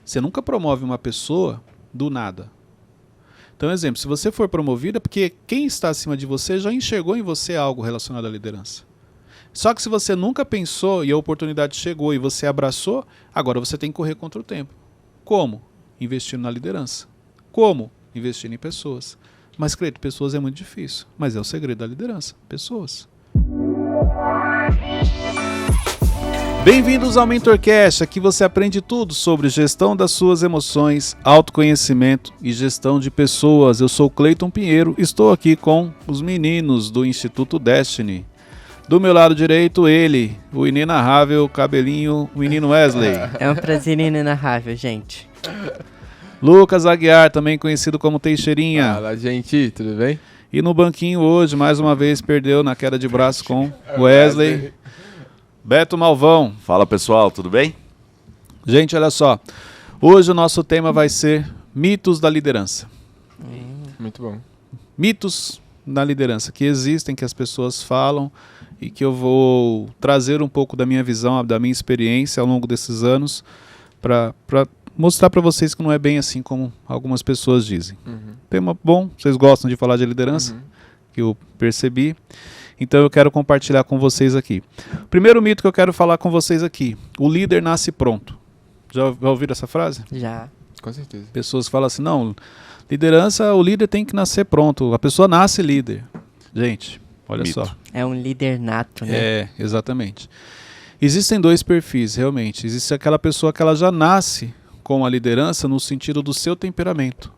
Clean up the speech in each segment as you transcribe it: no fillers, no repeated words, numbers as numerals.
Você nunca promove uma pessoa do nada. Então, exemplo, se você for promovido é porque quem está acima de você já enxergou em você algo relacionado à liderança. Só que se você nunca pensou e a oportunidade chegou e você abraçou, agora você tem que correr contra o tempo. Como? Investindo na liderança. Como? Investindo em pessoas. Mas, Cleito, pessoas é muito difícil. Mas é o segredo da liderança. Pessoas. Bem-vindos ao MentorCast. Aqui você aprende tudo sobre gestão das suas emoções, autoconhecimento e gestão de pessoas. Eu sou Cleiton Pinheiro, estou aqui com os meninos do Instituto Destiny. Do meu lado direito, ele, o inenarrável cabelinho, o menino Wesley. É um prazer inenarrável, gente. Lucas Aguiar, também conhecido como Teixeirinha. Fala, gente, tudo bem? E no banquinho hoje, mais uma vez, perdeu na queda de braço com Wesley. Beto Malvão. Fala pessoal, tudo bem? Gente, olha só. Hoje o nosso tema vai ser mitos da liderança. Muito bom. Mitos da liderança que existem, que as pessoas falam e que eu vou trazer um pouco da minha visão, da minha experiência ao longo desses anos para mostrar para vocês que não é bem assim como algumas pessoas dizem. Tema bom, vocês gostam de falar de liderança? Que eu percebi. Então eu quero compartilhar com vocês aqui. Primeiro mito que eu quero falar com vocês aqui. O líder nasce pronto. Já ouviram essa frase? Já. Com certeza. Pessoas falam assim, não, liderança, o líder tem que nascer pronto. A pessoa nasce líder. Gente, olha Mito. só. É um líder nato, né? É, exatamente. Existem dois perfis, realmente. Existe aquela pessoa que ela já nasce com a liderança no sentido do seu temperamento.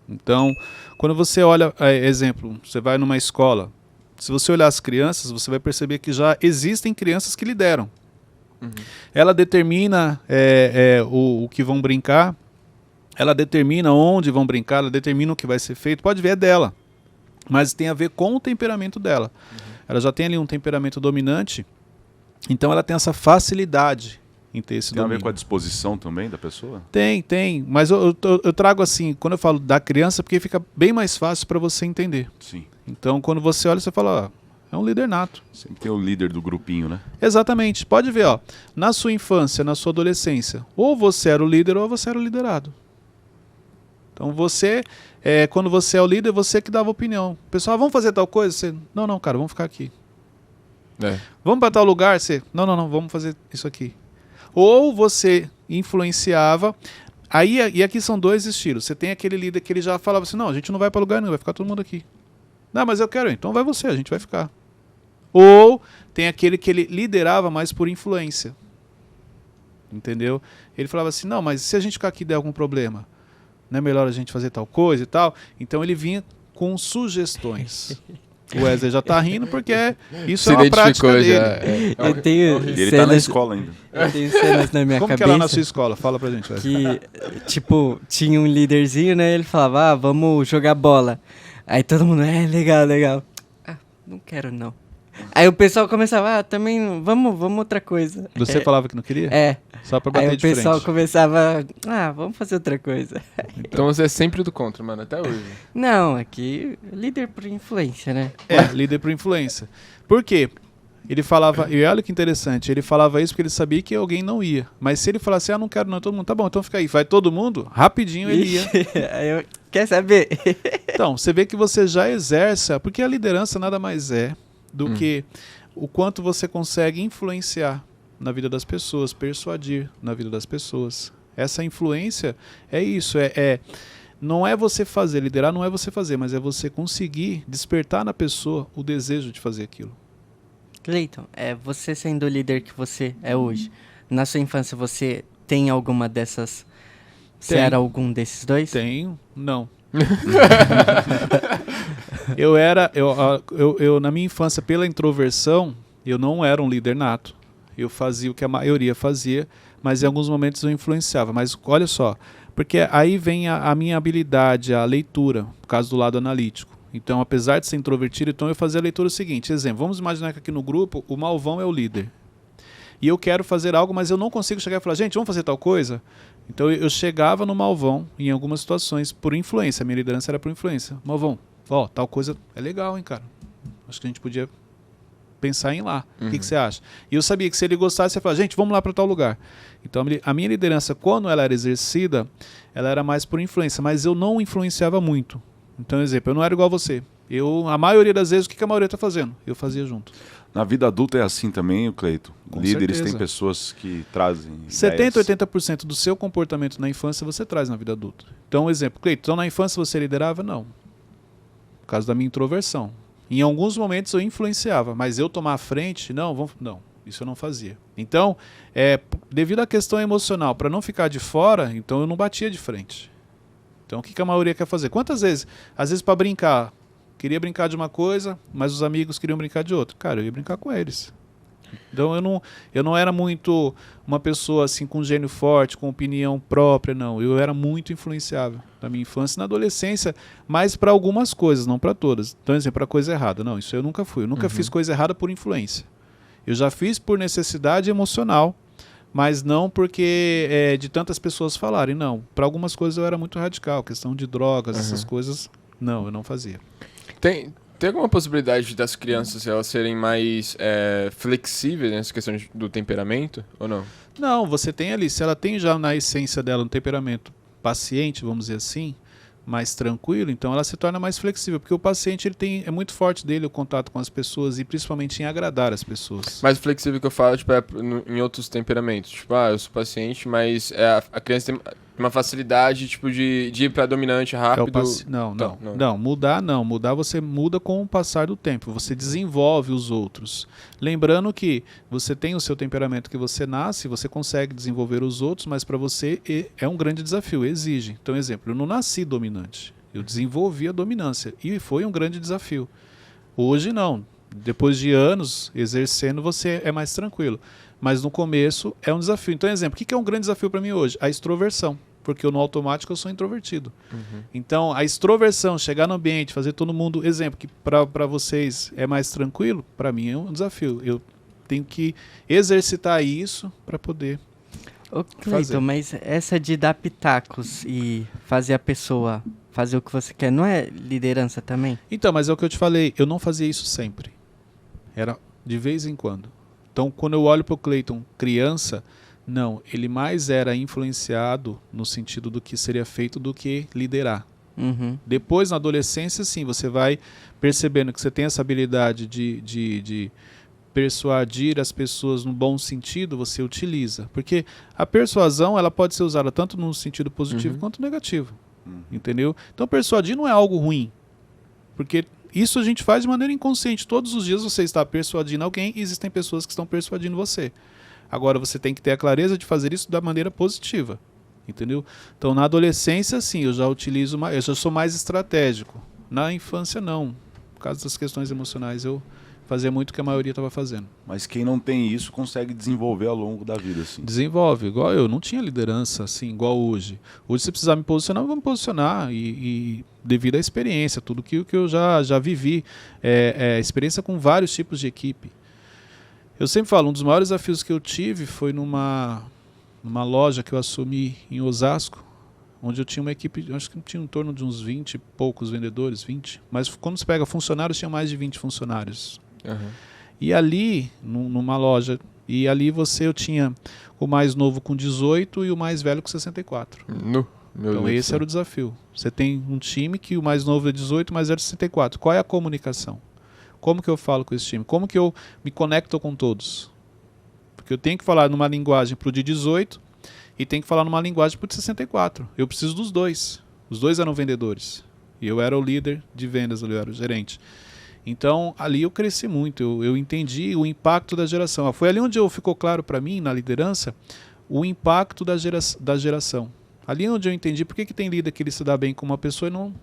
Então, quando você olha, exemplo, você vai numa escola, se você olhar as crianças, você vai perceber que já existem crianças que lideram. Ela determina o que vão brincar, ela determina onde vão brincar, ela determina o que vai ser feito, pode ver, é dela. Mas tem a ver com o temperamento dela. Ela já tem ali um temperamento dominante, então ela tem essa facilidade em ter esse domínio. Tem a ver com a disposição também da pessoa? Tem. Mas eu trago assim, quando eu falo da criança, porque fica bem mais fácil para você entender. Sim. Então, quando você olha, você fala, ó, é um líder nato. Sempre tem o líder do grupinho, né? Exatamente. Pode ver, ó, na sua infância, na sua adolescência, ou você era o líder ou você era o liderado. Então, você, quando você é o líder, você que dava opinião. Pessoal, vamos fazer tal coisa? Você, não, cara, vamos ficar aqui. Vamos para tal lugar? Você, não, vamos fazer isso aqui. Ou você influenciava. E aqui são dois estilos. Você tem aquele líder que ele já falava assim, não, a gente não vai para lugar nenhum, vai ficar todo mundo aqui. Não, mas eu quero, então vai você, a gente vai ficar. Ou tem aquele que ele liderava mais por influência. Entendeu? Ele falava assim, não, mas se a gente ficar aqui e der algum problema, não é melhor a gente fazer tal coisa e tal? Então ele vinha com sugestões. O Wesley já tá rindo porque isso Se é uma prática dele. já. Eu tenho Ele tá na escola ainda. Eu tenho cenas na minha Como cabeça que é lá na sua escola? Fala pra gente, Wesley. que, tipo, tinha um líderzinho, né? Ele falava, vamos jogar bola. Aí todo mundo, legal. Ah, não quero não. Aí o pessoal começava, também, vamos outra coisa. Você falava que não queria? Só pra bater Aí o de pessoal frente. começava, vamos fazer outra coisa. Então você é sempre do contra, mano, até hoje. Não, aqui, líder por influência, né? Líder por influência. Por quê? Ele falava, e olha que interessante, ele falava isso porque ele sabia que alguém não ia. Mas se ele falasse, não quero não, todo mundo, tá bom, então fica aí. Vai todo mundo, rapidinho ele ia. Aí eu, quer saber? Então, você vê que você já exerce, porque a liderança nada mais é do que o quanto você consegue influenciar na vida das pessoas, persuadir na vida das pessoas. Essa influência é isso, não é você fazer, liderar não é você fazer, mas é você conseguir despertar na pessoa o desejo de fazer aquilo. Cleiton, você sendo o líder que você é hoje, na sua infância você tem alguma dessas? Você Tem. era algum desses dois? Tenho? Não. Eu na minha infância, pela introversão, eu não era um líder nato. Eu fazia o que a maioria fazia, mas em alguns momentos eu influenciava. Mas olha só, porque aí vem a minha habilidade, a leitura, por causa do lado analítico. Então, apesar de ser introvertido, então eu fazia a leitura seguinte. Exemplo, vamos imaginar que aqui no grupo o Malvão é o líder. E eu quero fazer algo, mas eu não consigo chegar e falar, gente, vamos fazer tal coisa? Então eu chegava no Malvão, em algumas situações, por influência. A minha liderança era por influência. Malvão, tal coisa é legal, hein, cara? Acho que a gente podia pensar em ir lá. O que você acha? E eu sabia que se ele gostasse, você ia falar, gente, vamos lá para tal lugar. Então a minha liderança, quando ela era exercida, ela era mais por influência, mas eu não influenciava muito. Então, exemplo, eu não era igual a você. A maioria das vezes, o que a maioria está fazendo? Eu fazia junto. Na vida adulta é assim também, Cleito? Com Líderes certeza. têm pessoas que trazem 70, ideias. 80% do seu comportamento na infância você traz na vida adulta. Então, um exemplo, Cleito, então na infância você liderava? Não. Por causa da minha introversão. Em alguns momentos eu influenciava, mas eu tomar a frente, não, isso eu não fazia. Então, devido à questão emocional, para não ficar de fora, então eu não batia de frente. Então, o que a maioria quer fazer? Quantas vezes? Às vezes para brincar, queria brincar de uma coisa, mas os amigos queriam brincar de outra. Cara, eu ia brincar com eles. Então eu não era muito uma pessoa assim com gênio forte, com opinião própria, não. Eu era muito influenciável na minha infância e na adolescência, mas para algumas coisas, não para todas. Então, exemplo, para coisa errada. Não, isso eu nunca fui. Eu nunca fiz coisa errada por influência. Eu já fiz por necessidade emocional, mas não porque de tantas pessoas falarem. Não, para algumas coisas eu era muito radical. Questão de drogas, essas coisas, não, eu não fazia. Tem alguma possibilidade das crianças elas serem mais flexíveis nessa questão do temperamento, ou não? Não, você tem ali, se ela tem já na essência dela um temperamento paciente, vamos dizer assim, mais tranquilo, então ela se torna mais flexível, porque o paciente é muito forte dele o contato com as pessoas e principalmente em agradar as pessoas. Mais flexível que eu falo, tipo, em outros temperamentos. Tipo, eu sou paciente, mas a criança tem uma facilidade, tipo, de ir pra dominante rápido. Não, mudar não. Mudar você muda com o passar do tempo. Você desenvolve os outros. Lembrando que você tem o seu temperamento que você nasce, você consegue desenvolver os outros, mas para você é um grande desafio, exige. Então, exemplo, eu não nasci dominante. Eu desenvolvi a dominância e foi um grande desafio. Hoje não. Depois de anos exercendo, você é mais tranquilo. Mas no começo é um desafio. Então, exemplo, o que é um grande desafio para mim hoje? A extroversão. Porque no automático eu sou introvertido. Então, a extroversão, chegar no ambiente, fazer todo mundo... Exemplo, que para vocês é mais tranquilo, para mim é um desafio. Eu tenho que exercitar isso para poder fazer. Mas essa de dar pitacos e fazer a pessoa fazer o que você quer, não é liderança também? Então, mas é o que eu te falei, eu não fazia isso sempre. Era de vez em quando. Então, quando eu olho para o Cleiton criança... Não, ele mais era influenciado no sentido do que seria feito do que liderar. Depois, na adolescência, sim, você vai percebendo que você tem essa habilidade de persuadir as pessoas no bom sentido, você utiliza. Porque a persuasão ela pode ser usada tanto no sentido positivo quanto negativo. Entendeu? Então, persuadir não é algo ruim. Porque isso a gente faz de maneira inconsciente. Todos os dias você está persuadindo alguém e existem pessoas que estão persuadindo você. Agora, você tem que ter a clareza de fazer isso da maneira positiva, entendeu? Então, na adolescência, sim, eu já utilizo, eu já sou mais estratégico. Na infância, não. Por causa das questões emocionais, eu fazia muito o que a maioria estava fazendo. Mas quem não tem isso consegue desenvolver ao longo da vida, assim. Desenvolve. Igual eu não tinha liderança, assim, igual hoje. Hoje, se precisar me posicionar, eu vou me posicionar. E devido à experiência, tudo que eu já vivi, experiência com vários tipos de equipe. Eu sempre falo, um dos maiores desafios que eu tive foi numa loja que eu assumi em Osasco, onde eu tinha uma equipe, acho que tinha em torno de uns 20 e poucos vendedores, 20. Mas quando você pega funcionários, tinha mais de 20 funcionários. E ali, numa loja, eu tinha o mais novo com 18 e o mais velho com 64. Então esse era o desafio. Você tem um time que o mais novo é 18, o mais velho é 64. Qual é a comunicação? Como que eu falo com esse time? Como que eu me conecto com todos? Porque eu tenho que falar numa linguagem para o de 18 e tenho que falar numa linguagem para o de 64. Eu preciso dos dois. Os dois eram vendedores. E eu era o líder de vendas, eu era o gerente. Então, ali eu cresci muito. Eu entendi o impacto da geração. Foi ali onde ficou claro para mim, na liderança, o impacto da geração. Ali onde eu entendi por que tem líder que ele se dá bem com uma pessoa e não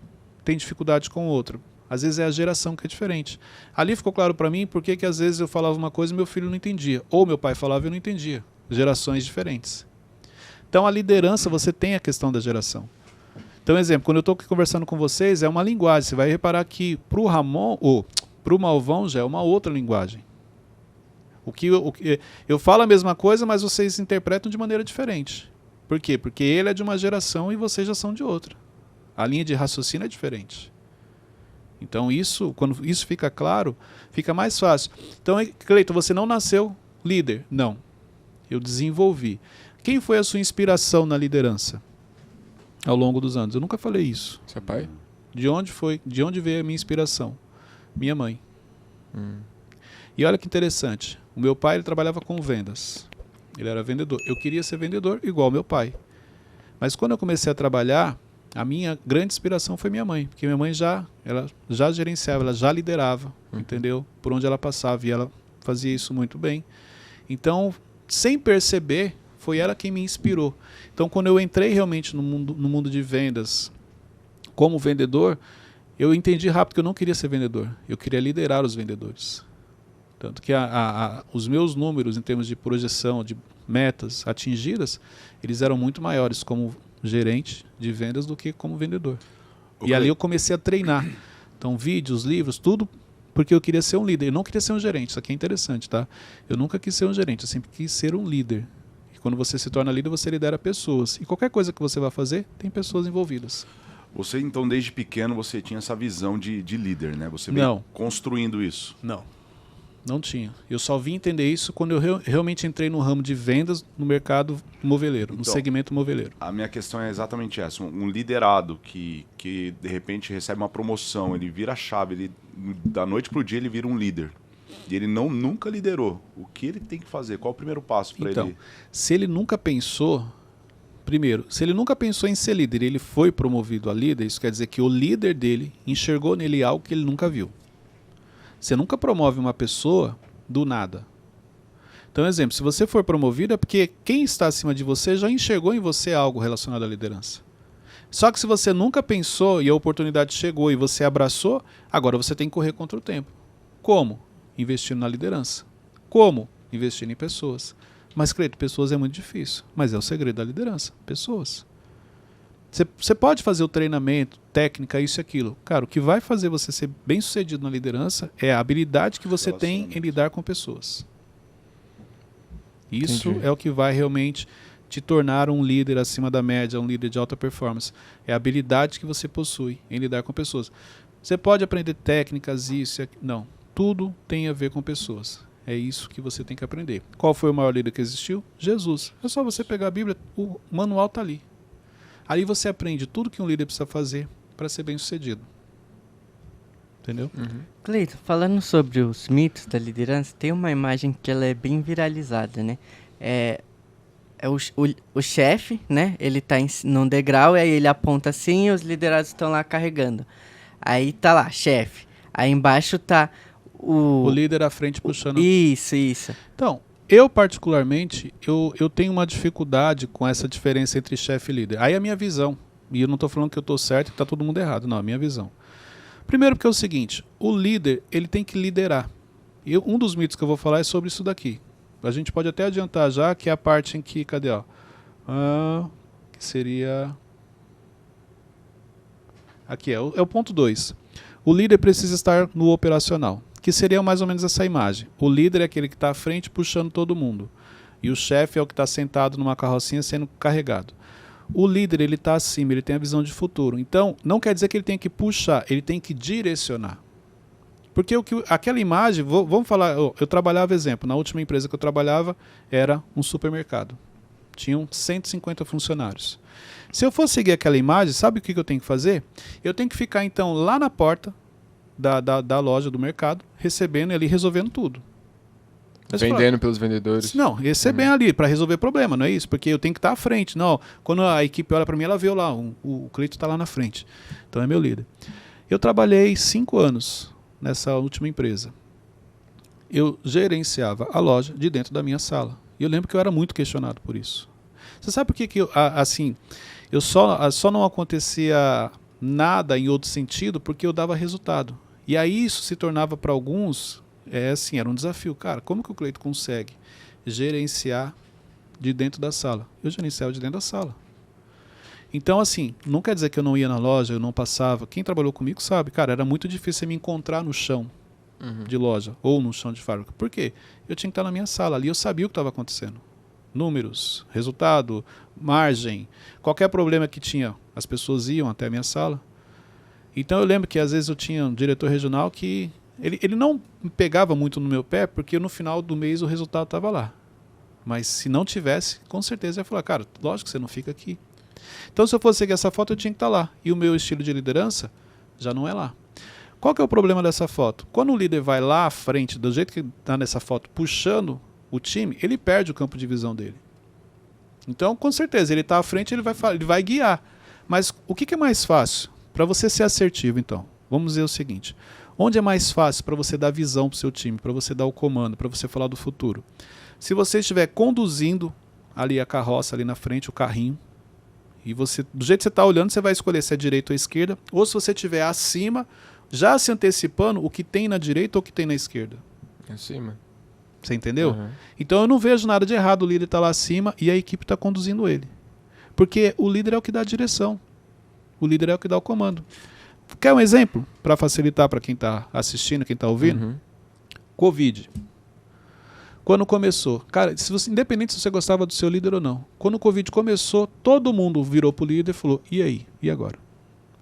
tem dificuldade com outra. Às vezes é a geração que é diferente. Ali ficou claro para mim porque que às vezes eu falava uma coisa e meu filho não entendia. Ou meu pai falava e eu não entendia. Gerações diferentes. Então a liderança, você tem a questão da geração. Então, exemplo, quando eu estou aqui conversando com vocês, é uma linguagem. Você vai reparar que para o Ramon, ou para o Malvão, já é uma outra linguagem. Eu falo a mesma coisa, mas vocês interpretam de maneira diferente. Por quê? Porque ele é de uma geração e vocês já são de outra. A linha de raciocínio é diferente. Então quando isso fica claro, fica mais fácil. Então, Cleiton, você não nasceu líder? Não. Eu desenvolvi. Quem foi a sua inspiração na liderança ao longo dos anos? Eu nunca falei isso. Seu pai? De onde veio a minha inspiração? Minha mãe. E olha que interessante. O meu pai ele trabalhava com vendas. Ele era vendedor. Eu queria ser vendedor igual meu pai. Mas quando eu comecei a trabalhar, a minha grande inspiração foi minha mãe. Porque minha mãe ela já gerenciava, ela já liderava, entendeu? Por onde ela passava. E ela fazia isso muito bem. Então, sem perceber, foi ela quem me inspirou. Então, quando eu entrei realmente no mundo de vendas como vendedor, eu entendi rápido que eu não queria ser vendedor. Eu queria liderar os vendedores. Tanto que os meus números em termos de projeção, de metas atingidas, eles eram muito maiores como gerente de vendas do que como vendedor. Ok. E ali eu comecei a treinar. Então, vídeos, livros, tudo porque eu queria ser um líder. Eu não queria ser um gerente. Isso aqui é interessante, tá? Eu nunca quis ser um gerente, eu sempre quis ser um líder. E quando você se torna líder, você lidera pessoas. E qualquer coisa que você vai fazer, tem pessoas envolvidas. Você, então, desde pequeno, você tinha essa visão de líder, né? Você veio Não. construindo isso. Não tinha. Eu só vim entender isso quando eu realmente entrei no ramo de vendas no mercado moveleiro, no Então, segmento moveleiro. A minha questão é exatamente essa. Um liderado que de repente recebe uma promoção, ele vira a chave, ele, da noite pro dia ele vira um líder. E ele nunca liderou. O que ele tem que fazer? Qual é o primeiro passo para Então, ele? se ele nunca pensou... Primeiro, se ele nunca pensou em ser líder e ele foi promovido a líder, isso quer dizer que o líder dele enxergou nele algo que ele nunca viu. Você nunca promove uma pessoa do nada. Então, exemplo, se você for promovido é porque quem está acima de você já enxergou em você algo relacionado à liderança. Só que se você nunca pensou e a oportunidade chegou e você abraçou, agora você tem que correr contra o tempo. Como? Investindo na liderança. Como? Investindo em pessoas. Mas, Cleiton, pessoas é muito difícil. Mas é o segredo da liderança. Pessoas. Você pode fazer o treinamento, técnica, isso e aquilo. Cara, o que vai fazer você ser bem sucedido na liderança é a habilidade que você tem em lidar com pessoas. Isso Entendi. é o que vai realmente te tornar um líder acima da média, um líder de alta performance. É a habilidade que você possui em lidar com pessoas. Você pode aprender técnicas, isso e aquilo. Não. Tudo tem a ver com pessoas. É isso que você tem que aprender. Qual foi o maior líder que existiu? Jesus. É só você pegar a Bíblia, o manual está ali. Ali você aprende tudo que um líder precisa fazer para ser bem sucedido. Entendeu? Cleiton, falando sobre os mitos da liderança, tem uma imagem que ela é bem viralizada, né? É o chefe, né? Ele tá num degrau, aí ele aponta assim e os liderados estão lá carregando. Aí tá lá, chefe. Aí embaixo tá O líder à frente puxando. Isso. Então, eu particularmente, eu tenho uma dificuldade com essa diferença entre chefe e líder. Aí é a minha visão. E eu não estou falando que eu estou certo e que está todo mundo errado. Não, é a minha visão. Primeiro porque é o seguinte, o líder, ele tem que liderar. E um dos mitos que eu vou falar é sobre isso daqui. A gente pode até adiantar já, que é a parte em que, cadê, ó? Que seria... Aqui é o ponto 2. O líder precisa estar no operacional, que seria mais ou menos essa imagem. O líder é aquele que está à frente puxando todo mundo. E o chefe é o que está sentado numa carrocinha sendo carregado. O líder, ele está acima, ele tem a visão de futuro. Então, não quer dizer que ele tem que puxar, ele tem que direcionar. Porque aquela imagem, vamos falar, eu trabalhava, exemplo, na última empresa que eu trabalhava era um supermercado. Tinham 150 funcionários. Se eu for seguir aquela imagem, sabe o que eu tenho que fazer? Eu tenho que ficar, então, lá na porta da loja, do mercado, recebendo e ali resolvendo tudo. Vendendo pelos vendedores. Não, recebendo ali para resolver problema, não é isso? Porque eu tenho que estar à frente. Não, quando a equipe olha para mim, ela vê lá, o Cleiton está lá na frente. Então é meu líder. Eu trabalhei 5 anos nessa última empresa. Eu gerenciava a loja de dentro da minha sala. E eu lembro que eu era muito questionado por isso. Você sabe por que eu só não acontecia nada em outro sentido porque eu dava resultado. E aí isso se tornava para alguns, era um desafio. Cara, como que o Cleiton consegue gerenciar de dentro da sala? Eu gerenciava de dentro da sala. Então, assim, não quer dizer que eu não ia na loja, eu não passava. Quem trabalhou comigo sabe, cara, era muito difícil me encontrar no chão de loja ou no chão de fábrica. Por quê? Eu tinha que estar na minha sala ali, eu sabia o que estava acontecendo. Números, resultado, margem, qualquer problema que tinha, as pessoas iam até a minha sala. Então eu lembro que às vezes eu tinha um diretor regional que ele não me pegava muito no meu pé, porque no final do mês o resultado estava lá. Mas se não tivesse, com certeza eu ia falar, cara, lógico que você não fica aqui. Então se eu fosse seguir essa foto, eu tinha que estar lá. E o meu estilo de liderança já não é lá. Qual que é o problema dessa foto? Quando o líder vai lá à frente, do jeito que está nessa foto, puxando o time, ele perde o campo de visão dele. Então, com certeza, ele está à frente, ele vai guiar. Mas o que é mais fácil? Para você ser assertivo, então, vamos dizer o seguinte. Onde é mais fácil para você dar visão para o seu time, para você dar o comando, para você falar do futuro? Se você estiver conduzindo ali a carroça, ali na frente, o carrinho, e você, do jeito que você está olhando, você vai escolher se é direita ou esquerda, ou se você estiver acima, já se antecipando o que tem na direita ou o que tem na esquerda. Acima. Você entendeu? Uhum. Então eu não vejo nada de errado o líder estar lá acima e a equipe está conduzindo ele. Porque o líder é o que dá a direção. O líder é o que dá o comando. Quer um exemplo para facilitar para quem está assistindo, quem está ouvindo? Uhum. Covid. Quando começou, cara, independente se você gostava do seu líder ou não, quando o Covid começou, todo mundo virou pro líder e falou, e aí? E agora?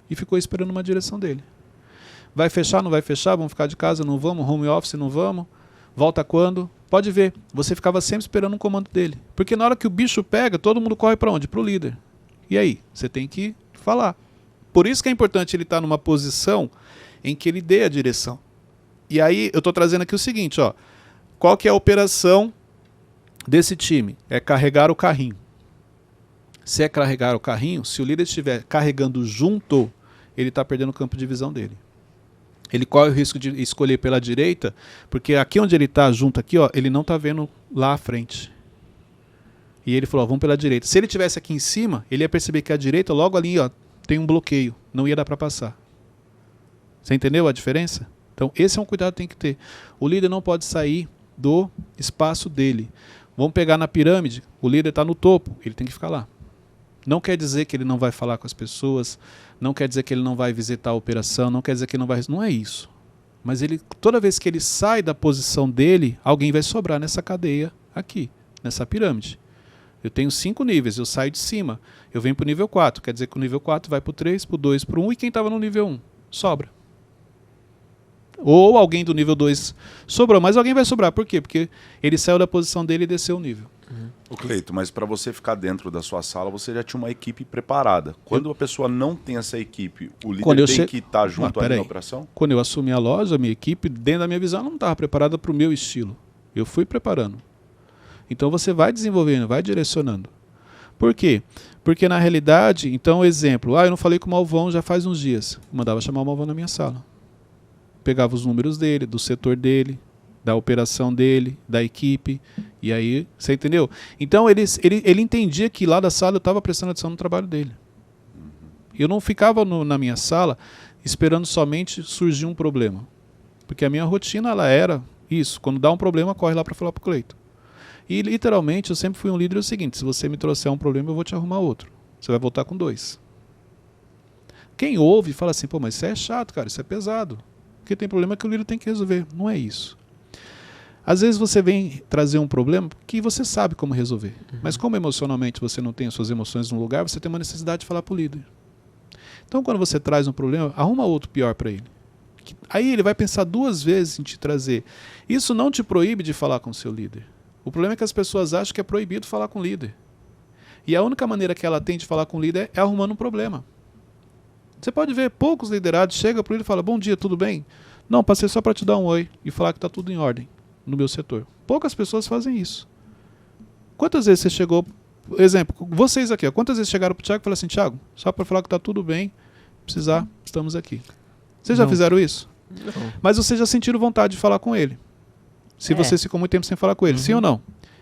E ficou esperando uma direção dele. Vai fechar, não vai fechar? Vamos ficar de casa, não vamos? Home office, não vamos? Volta quando? Pode ver, você ficava sempre esperando um comando dele. Porque na hora que o bicho pega, todo mundo corre para onde? Pro líder. E aí? Você tem que falar. Por isso que é importante ele estar numa posição em que ele dê a direção. E aí eu estou trazendo aqui o seguinte, ó. Qual que é a operação desse time? É carregar o carrinho. Se é carregar o carrinho, se o líder estiver carregando junto, ele está perdendo o campo de visão dele. Ele corre o risco de escolher pela direita, porque aqui onde ele está, junto aqui, ó, ele não está vendo lá à frente. E ele falou, ó, vamos pela direita. Se ele estivesse aqui em cima, ele ia perceber que a direita, logo ali, ó, tem um bloqueio. Não ia dar para passar. Você entendeu a diferença? Então, esse é um cuidado que tem que ter. O líder não pode sair do espaço dele. Vamos pegar na pirâmide, o líder está no topo, ele tem que ficar lá. Não quer dizer que ele não vai falar com as pessoas, não quer dizer que ele não vai visitar a operação, não quer dizer que ele não vai... Não é isso. Mas ele, toda vez que ele sai da posição dele, alguém vai sobrar nessa cadeia aqui, nessa pirâmide. Eu tenho 5 níveis, eu saio de cima, eu venho para o nível 4, quer dizer que o nível 4 vai para o 3, para o 2, para o 1, e quem estava no nível 1? Sobra. Ou alguém do nível 2 sobrou, mas alguém vai sobrar. Por quê? Porque ele saiu da posição dele e desceu o nível. Ô Cleito, mas para você ficar dentro da sua sala, você já tinha uma equipe preparada. Quando a pessoa não tem essa equipe, o líder tem que estar junto ali na operação? Quando eu assumi a loja, a minha equipe, dentro da minha visão, não estava preparada para o meu estilo. Eu fui preparando. Então você vai desenvolvendo, vai direcionando. Por quê? Porque na realidade, então exemplo, eu não falei com o Malvão já faz uns dias. Eu mandava chamar o Malvão na minha sala. Pegava os números dele, do setor dele, da operação dele, da equipe, e aí, você entendeu? Então ele entendia que lá da sala eu estava prestando atenção no trabalho dele. Eu não ficava na minha sala esperando somente surgir um problema. Porque a minha rotina ela era isso, quando dá um problema, corre lá para falar para o Cleito. E literalmente eu sempre fui um líder, é o seguinte, se você me trouxer um problema, eu vou te arrumar outro. Você vai voltar com 2. Quem ouve fala assim, pô, mas isso é chato, cara, isso é pesado. Porque tem problema que o líder tem que resolver. Não é isso. Às vezes você vem trazer um problema que você sabe como resolver. Mas como emocionalmente você não tem as suas emoções no lugar, você tem uma necessidade de falar para o líder. Então quando você traz um problema, arruma outro pior para ele. Aí ele vai pensar 2 vezes em te trazer. Isso não te proíbe de falar com o seu líder. O problema é que as pessoas acham que é proibido falar com o líder. E a única maneira que ela tem de falar com o líder é arrumando um problema. Você pode ver poucos liderados, chega para ele e fala, bom dia, tudo bem? Não, passei só para te dar um oi e falar que está tudo em ordem no meu setor. Poucas pessoas fazem isso. Quantas vezes você chegou, exemplo, vocês aqui, quantas vezes chegaram para o Thiago e falaram assim, Thiago, só para falar que está tudo bem, precisar, estamos aqui. Vocês já fizeram isso? Não. Mas vocês já sentiram vontade de falar com ele. Se vocês ficam muito tempo sem falar com ele, sim ou não?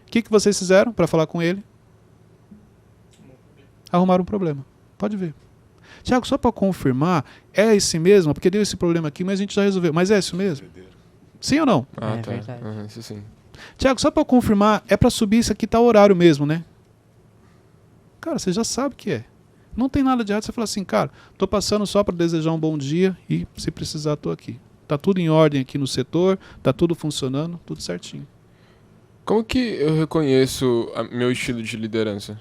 O que vocês fizeram para falar com ele? Arrumaram um problema. Pode ver. Tiago, só para confirmar, é esse mesmo? Porque deu esse problema aqui, mas a gente já resolveu. Mas é isso mesmo? Sim ou não? Ah, É tá. verdade. Isso sim. Tiago, só para confirmar, é para subir isso aqui, tá horário mesmo, né? Cara, você já sabe que é. Não tem nada de errado. Você fala assim, cara, tô passando só para desejar um bom dia e se precisar, tô aqui. Tá tudo em ordem aqui no setor, tá tudo funcionando, tudo certinho. Como que eu reconheço meu estilo de liderança?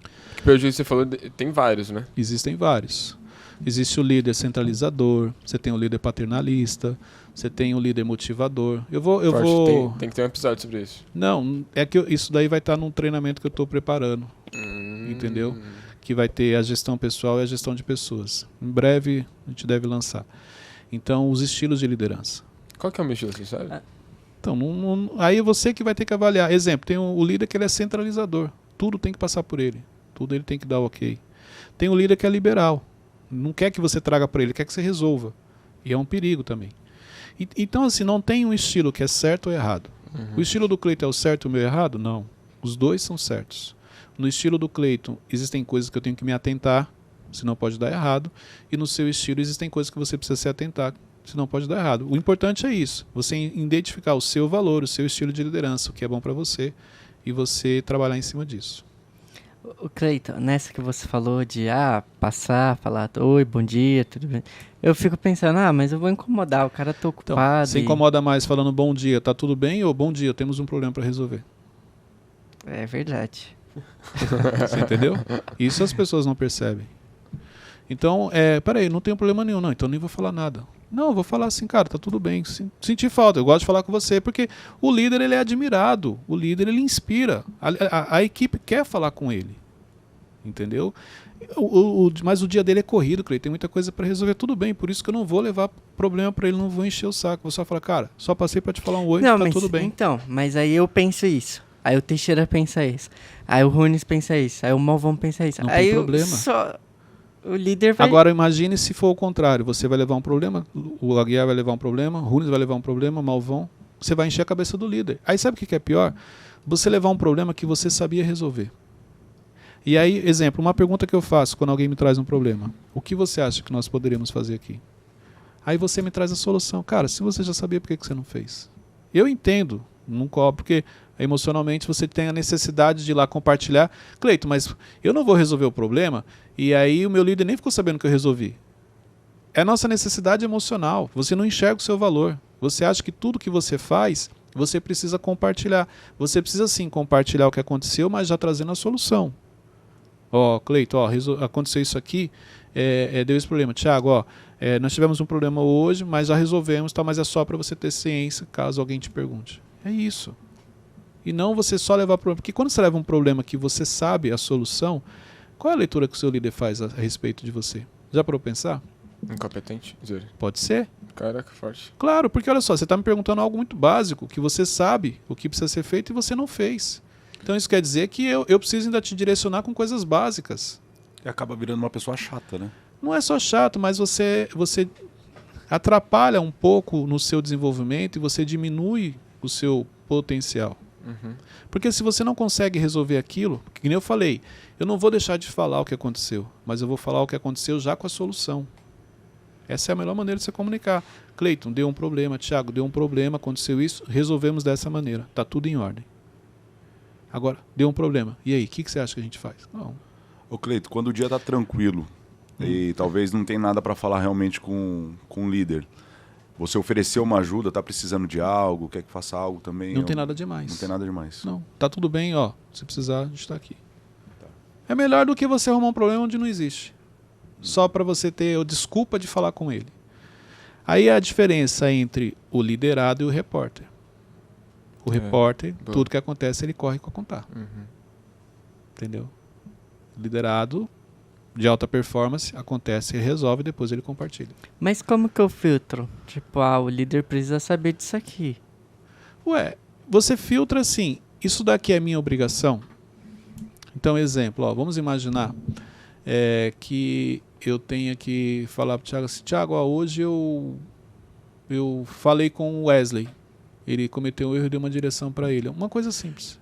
Porque pelo jeito que você falou, tem vários, né? Existem vários. Existe o líder centralizador, você tem o líder paternalista, você tem o líder motivador. Eu Forte, vou... Tem que ter um episódio sobre isso. Não, é que isso daí vai estar num treinamento que eu estou preparando, entendeu? Que vai ter a gestão pessoal e a gestão de pessoas. Em breve a gente deve lançar. Então, os estilos de liderança. Qual que é o meu estilo, você sabe? Então, aí é você que vai ter que avaliar. Exemplo, tem o líder que ele é centralizador. Tudo tem que passar por ele. Tudo ele tem que dar ok. Tem o líder que é liberal. Não quer que você traga para ele, quer que você resolva. E é um perigo também. Então, assim, não tem um estilo que é certo ou errado. O estilo do Cleiton é o certo e o meu errado? Não. Os dois são certos. No estilo do Cleiton, existem coisas que eu tenho que me atentar, senão pode dar errado. E no seu estilo, existem coisas que você precisa se atentar, senão pode dar errado. O importante é isso. Você identificar o seu valor, o seu estilo de liderança, o que é bom para você, e você trabalhar em cima disso. O Cleiton, nessa que você falou de passar, falar oi, bom dia, tudo bem. Eu fico pensando, mas eu vou incomodar, o cara tá Então, ocupado. você incomoda mais falando bom dia, tá tudo bem? Ou bom dia, temos um problema para resolver. É verdade. Você entendeu? Isso as pessoas não percebem. Então, peraí, não tem problema nenhum, não, então nem vou falar nada. Não, eu vou falar assim, cara, tá tudo bem. Senti falta, eu gosto de falar com você, porque o líder, ele é admirado, o líder, ele inspira. A equipe quer falar com ele, entendeu? Mas o dia dele é corrido, Cleiton, tem muita coisa para resolver, tudo bem, por isso que eu não vou levar problema para ele, não vou encher o saco. Vou só falar, cara, só passei para te falar um oi, Não, tá tudo bem. Então, mas aí eu penso isso. Aí o Teixeira pensa isso. Aí o Runes pensa isso. Aí o Malvão pensa isso. Não aí tem problema. O líder vai... Agora imagine se for o contrário. Você vai levar um problema, o Aguiar vai levar um problema, o Runes vai levar um problema, o Malvão. Você vai encher a cabeça do líder. Aí sabe o que é pior? Você levar um problema que você sabia resolver. E aí, exemplo, uma pergunta que eu faço quando alguém me traz um problema. O que você acha que nós poderíamos fazer aqui? Aí você me traz a solução. Cara, se você já sabia, por que você não fez? Eu entendo, não cobro, porque emocionalmente você tem a necessidade de ir lá compartilhar. Cleiton, mas eu não vou resolver o problema e aí o meu líder nem ficou sabendo que eu resolvi. É a nossa necessidade emocional. Você não enxerga o seu valor. Você acha que tudo que você faz, você precisa compartilhar. Você precisa sim compartilhar o que aconteceu, mas já trazendo a solução. Cleiton, aconteceu isso aqui, deu esse problema. Tiago, nós tivemos um problema hoje, mas já resolvemos, tá? Mas é só para você ter ciência, caso alguém te pergunte. É isso. E não você só levar problema. Porque quando você leva um problema que você sabe a solução, qual é a leitura que o seu líder faz a respeito de você? Já parou pra pensar? Incompetente? Pode ser. Caraca, forte. Claro, porque olha só, você está me perguntando algo muito básico, que você sabe o que precisa ser feito e você não fez. Então isso quer dizer que eu preciso ainda te direcionar com coisas básicas. E acaba virando uma pessoa chata, né? Não é só chato, mas você atrapalha um pouco no seu desenvolvimento e você diminui o seu potencial. Porque se você não consegue resolver aquilo, que nem eu falei, eu não vou deixar de falar o que aconteceu, mas eu vou falar o que aconteceu já com a solução. Essa é a melhor maneira de você comunicar. Cleiton, deu um problema, Thiago, deu um problema, aconteceu isso, resolvemos dessa maneira, tá tudo em ordem. Agora, deu um problema, e aí, o que você acha que a gente faz? Não. Ô Cleiton, quando o dia tá tranquilo e talvez não tem nada para falar realmente com o líder, você ofereceu uma ajuda, tá precisando de algo, quer que faça algo também? Não tem nada demais. Não tem nada demais. Não, tá tudo bem, se precisar, a gente tá aqui. Tá. É melhor do que você arrumar um problema onde não existe. Só para você ter a desculpa de falar com ele. Aí é a diferença entre o liderado e o repórter. O repórter, tudo que acontece, ele corre para contar. Entendeu? Liderado de alta performance, acontece, ele resolve, depois ele compartilha. Mas como que eu filtro? Tipo, o líder precisa saber disso aqui. Você filtra assim, isso daqui é minha obrigação? Então, exemplo, vamos imaginar que eu tenha que falar para o Thiago assim, Thiago, hoje eu falei com o Wesley, ele cometeu um erro e deu uma direção para ele. Uma coisa simples.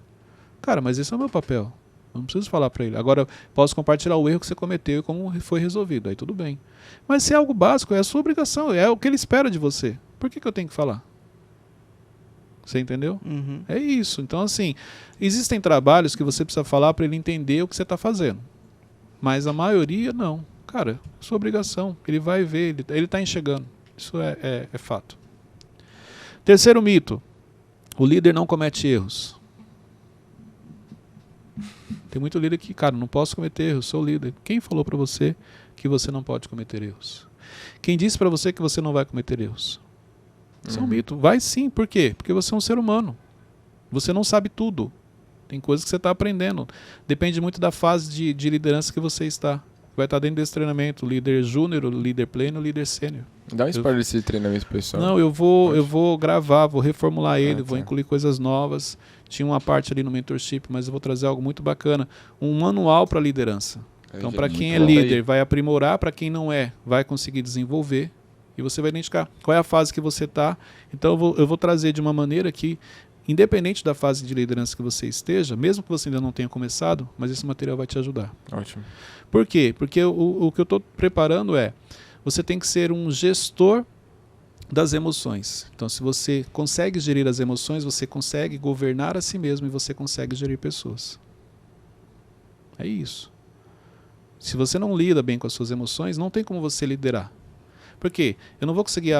Cara, mas esse é o meu papel. Não preciso falar para ele. Agora, posso compartilhar o erro que você cometeu e como foi resolvido. Aí tudo bem. Mas se é algo básico, é a sua obrigação. É o que ele espera de você. Por que eu tenho que falar? Você entendeu? É isso. Então, assim, existem trabalhos que você precisa falar para ele entender o que você está fazendo. Mas a maioria, não. Cara, é sua obrigação. Ele vai ver, ele está enxergando. Isso é fato. Terceiro mito. O líder não comete erros. Tem muito líder que, cara, não posso cometer erros, sou líder. Quem falou para você que você não pode cometer erros? Quem disse para você que você não vai cometer erros? Isso é um mito. Vai sim, por quê? Porque você é um ser humano. Você não sabe tudo. Tem coisas que você está aprendendo. Depende muito da fase de liderança que você está. Vai estar dentro desse treinamento, líder júnior, líder pleno, líder sênior. Dá um spoiler desse treinamento pessoal. Não, eu vou gravar, vou reformular ele, tá. vou incluir coisas novas. Tinha uma parte ali no mentorship, mas eu vou trazer algo muito bacana. Um manual para liderança. Então, para quem é líder, vai aprimorar. Para quem não é, vai conseguir desenvolver. E você vai identificar qual é a fase que você está. Então, eu vou trazer de uma maneira que, independente da fase de liderança que você esteja, mesmo que você ainda não tenha começado, mas esse material vai te ajudar. Ótimo. Por quê? Porque o que eu estou preparando você tem que ser um gestor das emoções. Então, se você consegue gerir as emoções, você consegue governar a si mesmo e você consegue gerir pessoas. É isso. Se você não lida bem com as suas emoções, não tem como você liderar. Por quê? Eu não vou conseguir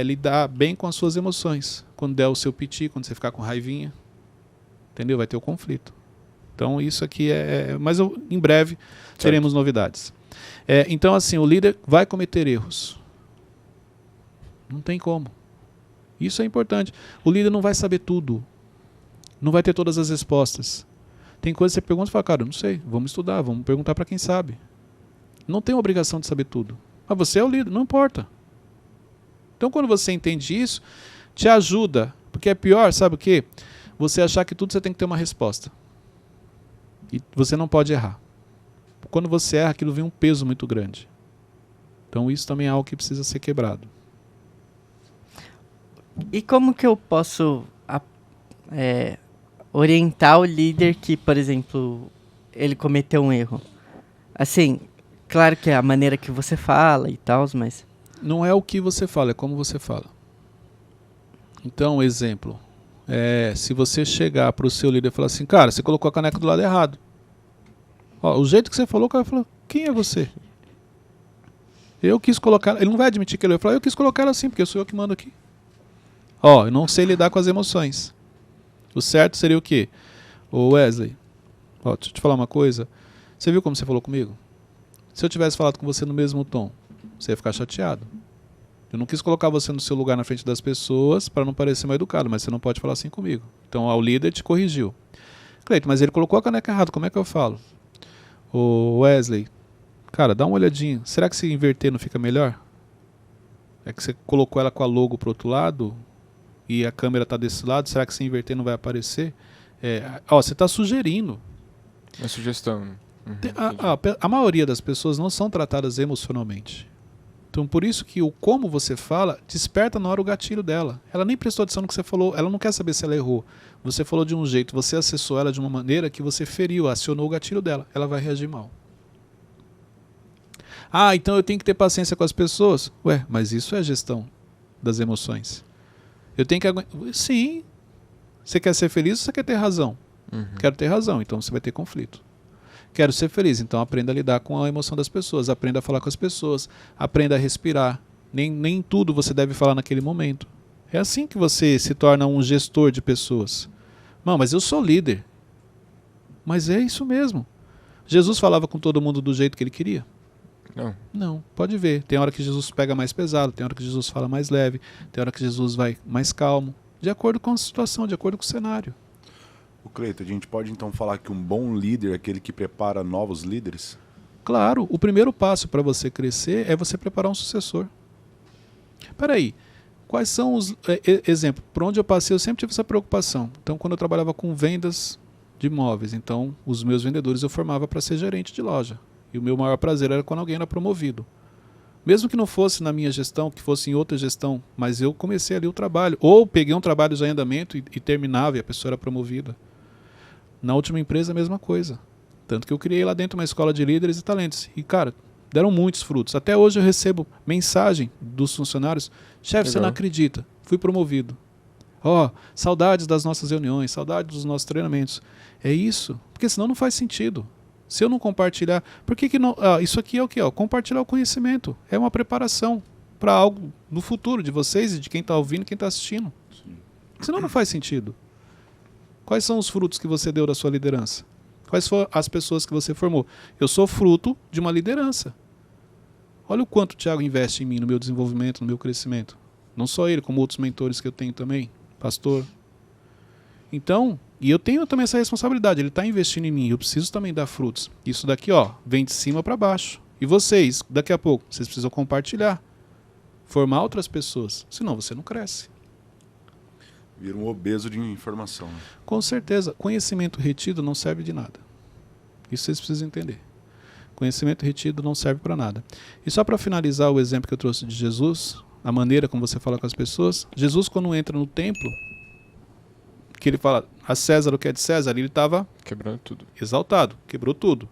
lidar bem com as suas emoções. Quando der o seu piti, quando você ficar com raivinha. Entendeu? Vai ter o conflito. Então, isso aqui mas em breve teremos novidades. Então, assim, o líder vai cometer erros. Não tem como. Isso é importante. O líder não vai saber tudo. Não vai ter todas as respostas. Tem coisas que você pergunta e fala, cara, eu não sei. Vamos estudar, vamos perguntar para quem sabe. Não tem obrigação de saber tudo. Mas você é o líder, não importa. Então, quando você entende isso, te ajuda. Porque é pior, sabe o quê? Você achar que tudo você tem que ter uma resposta. E você não pode errar. Quando você erra, aquilo vem um peso muito grande. Então, isso também é algo que precisa ser quebrado. E como que eu posso orientar o líder que, por exemplo, ele cometeu um erro? Assim, claro que é a maneira que você fala e tal, mas... Não é o que você fala, é como você fala. Então, exemplo. Se você chegar para o seu líder e falar assim, cara, você colocou a caneca do lado errado. Ó, o jeito que você falou, o cara falou, quem é você? Eu quis colocar... Ele não vai admitir que ele vai falar, eu quis colocar ela assim, porque sou eu que mando aqui. Ó, eu não sei lidar com as emoções. O certo seria o quê? Ô Wesley, ó, deixa eu te falar uma coisa. Você viu como você falou comigo? Se eu tivesse falado com você no mesmo tom, você ia ficar chateado. Eu não quis colocar você no seu lugar na frente das pessoas para não parecer mal educado, mas você não pode falar assim comigo. Então, o líder te corrigiu. Cleiton, mas ele colocou a caneca errada, como é que eu falo? Ô Wesley, cara, dá uma olhadinha. Será que se inverter não fica melhor? É que você colocou ela com a logo pro outro lado e a câmera tá desse lado, será que se inverter não vai aparecer? Você está sugerindo. É sugestão. Né? A maioria das pessoas não são tratadas emocionalmente. Então, por isso que o como você fala desperta na hora o gatilho dela. Ela nem prestou atenção no que você falou, ela não quer saber se ela errou. Você falou de um jeito, você acessou ela de uma maneira que você feriu, acionou o gatilho dela. Ela vai reagir mal. Ah, então eu tenho que ter paciência com as pessoas? Ué, mas isso é gestão das emoções. Eu tenho que aguentar. Sim. Você quer ser feliz ou você quer ter razão? Quero ter razão, então você vai ter conflito. Quero ser feliz, então aprenda a lidar com a emoção das pessoas, aprenda a falar com as pessoas, aprenda a respirar. Nem tudo você deve falar naquele momento. É assim que você se torna um gestor de pessoas. Não, mas eu sou líder. Mas é isso mesmo. Jesus falava com todo mundo do jeito que ele queria? Não, pode ver. Tem hora que Jesus pega mais pesado, tem hora que Jesus fala mais leve, tem hora que Jesus vai mais calmo, de acordo com a situação, de acordo com o cenário. O Cleiton, a gente pode então falar que um bom líder é aquele que prepara novos líderes? Claro, o primeiro passo para você crescer é você preparar um sucessor. Espera aí, quais são os... exemplo, por onde eu passei eu sempre tive essa preocupação. Então, quando eu trabalhava com vendas de imóveis, então os meus vendedores eu formava para ser gerente de loja. E o meu maior prazer era quando alguém era promovido. Mesmo que não fosse na minha gestão, que fosse em outra gestão, mas eu comecei ali o trabalho. Ou peguei um trabalho já em andamento e terminava e a pessoa era promovida. Na última empresa, a mesma coisa. Tanto que eu criei lá dentro uma escola de líderes e talentos. E, cara, deram muitos frutos. Até hoje eu recebo mensagem dos funcionários. Chefe, você não acredita. Fui promovido. Saudades das nossas reuniões, saudades dos nossos treinamentos. É isso. Porque senão não faz sentido. Se eu não compartilhar... Por que não... isso aqui é o quê? Compartilhar o conhecimento. É uma preparação para algo no futuro de vocês e de quem está ouvindo e quem está assistindo. Sim. Senão não faz sentido. Quais são os frutos que você deu da sua liderança? Quais foram as pessoas que você formou? Eu sou fruto de uma liderança. Olha o quanto o Thiago investe em mim, no meu desenvolvimento, no meu crescimento. Não só ele, como outros mentores que eu tenho também, pastor. Então, e eu tenho também essa responsabilidade, ele está investindo em mim, eu preciso também dar frutos. Isso daqui, ó, vem de cima para baixo. E vocês, daqui a pouco, vocês precisam compartilhar, formar outras pessoas, senão você não cresce. Vira um obeso de informação. Né? Com certeza, conhecimento retido não serve de nada. Isso vocês precisam entender. Conhecimento retido não serve para nada. E só para finalizar o exemplo que eu trouxe de Jesus, a maneira como você fala com as pessoas, Jesus quando entra no templo, que ele fala a César o que é de César, ele estava Quebrando tudo. exaltado, quebrou tudo.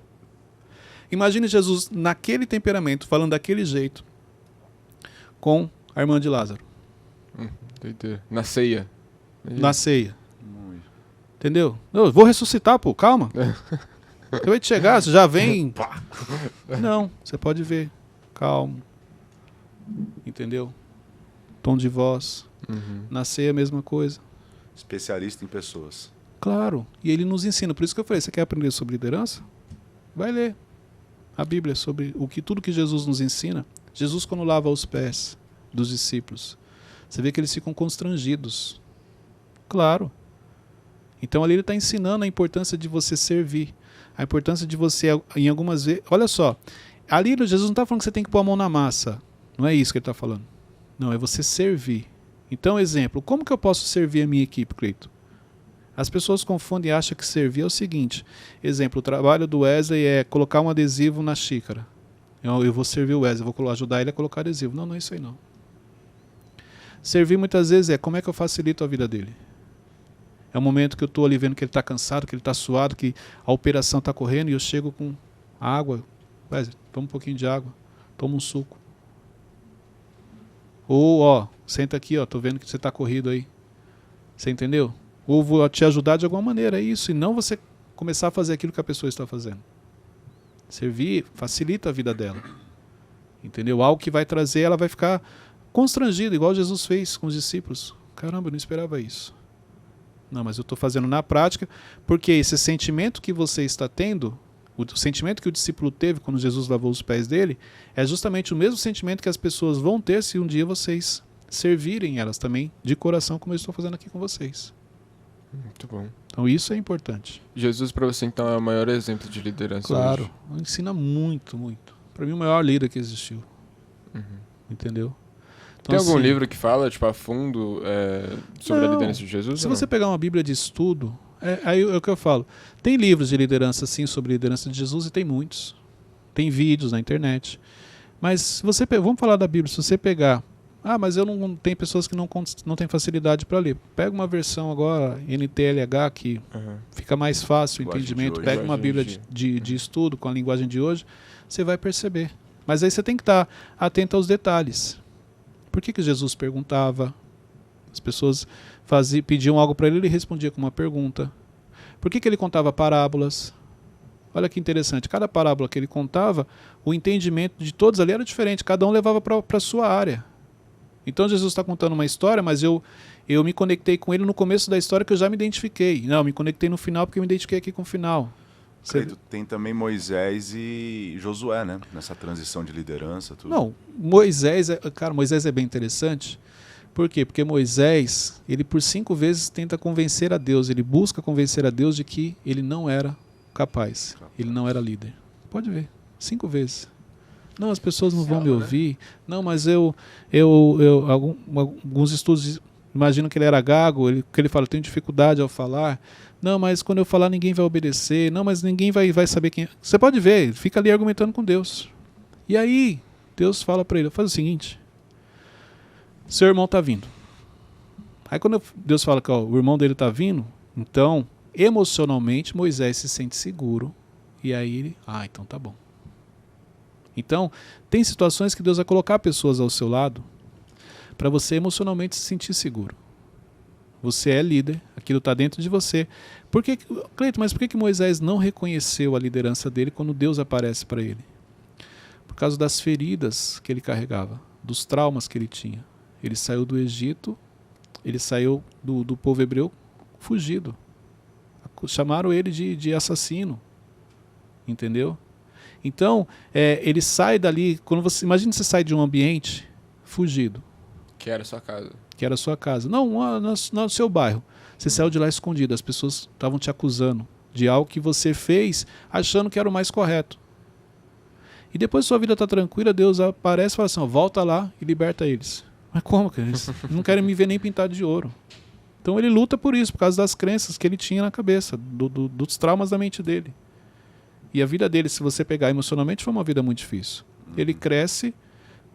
Imagine Jesus naquele temperamento, falando daquele jeito, com a irmã de Lázaro, Doideira. Na ceia. na ceia. Muito. Entendeu? Eu vou ressuscitar, pô, calma. Você vai te chegar, você já vem. Não, você pode ver. Calmo. Entendeu? Tom de voz. Na ceia a mesma coisa. Especialista em pessoas. Claro. E ele nos ensina. Por isso que eu falei, você quer aprender sobre liderança? Vai ler a Bíblia sobre tudo que Jesus nos ensina. Jesus quando lava os pés dos discípulos, você vê que eles ficam constrangidos. Claro. Então ali ele está ensinando a importância de você servir. A importância de você, em algumas vezes... Olha só, ali Jesus não está falando que você tem que pôr a mão na massa. Não é isso que ele está falando. Não, é você servir. Então, exemplo, como que eu posso servir a minha equipe, Cleito? As pessoas confundem e acham que servir é o seguinte. Exemplo, o trabalho do Wesley é colocar um adesivo na xícara. Eu vou servir o Wesley, vou ajudar ele a colocar adesivo. Não, não é isso aí não. Servir muitas vezes é como é que eu facilito a vida dele. É o momento que eu estou ali vendo que ele está cansado, que ele está suado, que a operação está correndo e eu chego com água. Wesley, toma um pouquinho de água, toma um suco. Ou, ó, senta aqui, ó, tô vendo que você está corrido aí. Você entendeu? Ou vou te ajudar de alguma maneira, é isso. E não você começar a fazer aquilo que a pessoa está fazendo. Servir facilita a vida dela. Entendeu? Algo que vai trazer, ela vai ficar constrangida, igual Jesus fez com os discípulos. Caramba, eu não esperava isso. Não, mas eu estou fazendo na prática, porque esse sentimento que você está tendo, o sentimento que o discípulo teve quando Jesus lavou os pés dele, é justamente o mesmo sentimento que as pessoas vão ter se um dia vocês servirem elas também de coração, como eu estou fazendo aqui com vocês. Muito bom. Então isso é importante. Jesus para você então é o maior exemplo de liderança Claro, hoje. ensina muito, muito. Para mim o maior líder que existiu. Entendeu? Então, Tem algum assim, livro que fala, tipo, a fundo sobre a Não. liderança de Jesus? Se ou não? você pegar uma Bíblia de estudo, aí é o que eu falo. Tem livros de liderança, sim, sobre liderança de Jesus e tem muitos. Tem vídeos na internet. Mas se você vamos falar da Bíblia, se você pegar... Ah, mas eu não tem pessoas que não têm facilidade para ler. Pega uma versão agora, NTLH, que fica mais fácil o Linguagem de entendimento. hoje. Pega uma Bíblia de estudo com a linguagem de hoje, você vai perceber. Mas aí você tem que estar atento aos detalhes. Por que Jesus perguntava? As pessoas pediam algo para ele, ele respondia com uma pergunta. Por que ele contava parábolas? Olha que interessante, cada parábola que ele contava, o entendimento de todos ali era diferente, cada um levava para a sua área. Então Jesus está contando uma história, mas eu me conectei com ele no começo da história que eu já me identifiquei. Não, eu me conectei no final porque eu me identifiquei aqui com o final. Credo, tem também Moisés e Josué, né? Nessa transição de liderança. Tudo. Não, Moisés é bem interessante. Por quê? Porque Moisés, ele por 5 vezes tenta convencer a Deus, ele busca convencer a Deus de que ele não era capaz, ele não era líder. Pode ver, 5 vezes. Não, as pessoas não vão me ouvir. Não, mas alguns estudos imaginam que ele era gago, que ele fala, eu tenho dificuldade ao falar. Não, mas quando eu falar ninguém vai obedecer. Não, mas ninguém vai saber quem é. Você pode ver, ele fica ali argumentando com Deus. E aí, Deus fala para ele, faz o seguinte, seu irmão está vindo. Aí quando Deus fala que o irmão dele está vindo, então, emocionalmente, Moisés se sente seguro. E aí ele, então tá bom. Então, tem situações que Deus vai colocar pessoas ao seu lado para você emocionalmente se sentir seguro. Você é líder, aquilo está dentro de você. Cleito, mas por que Moisés não reconheceu a liderança dele quando Deus aparece para ele? Por causa das feridas que ele carregava, dos traumas que ele tinha. Ele saiu do Egito, ele saiu do povo hebreu fugido. Chamaram ele de assassino. Entendeu? Então, ele sai dali, quando você imagina você sai de um ambiente fugido, Que era a sua casa. que era a sua casa, não no seu bairro. Você saiu de lá escondido, as pessoas estavam te acusando de algo que você fez achando que era o mais correto. E depois sua vida está tranquila, Deus aparece e fala assim, ó, volta lá e liberta eles. Mas como, cara? Eles não querem me ver nem pintado de ouro. Então ele luta por isso, por causa das crenças que ele tinha na cabeça, dos traumas da mente dele. E a vida dele, se você pegar emocionalmente, foi uma vida muito difícil. Ele cresce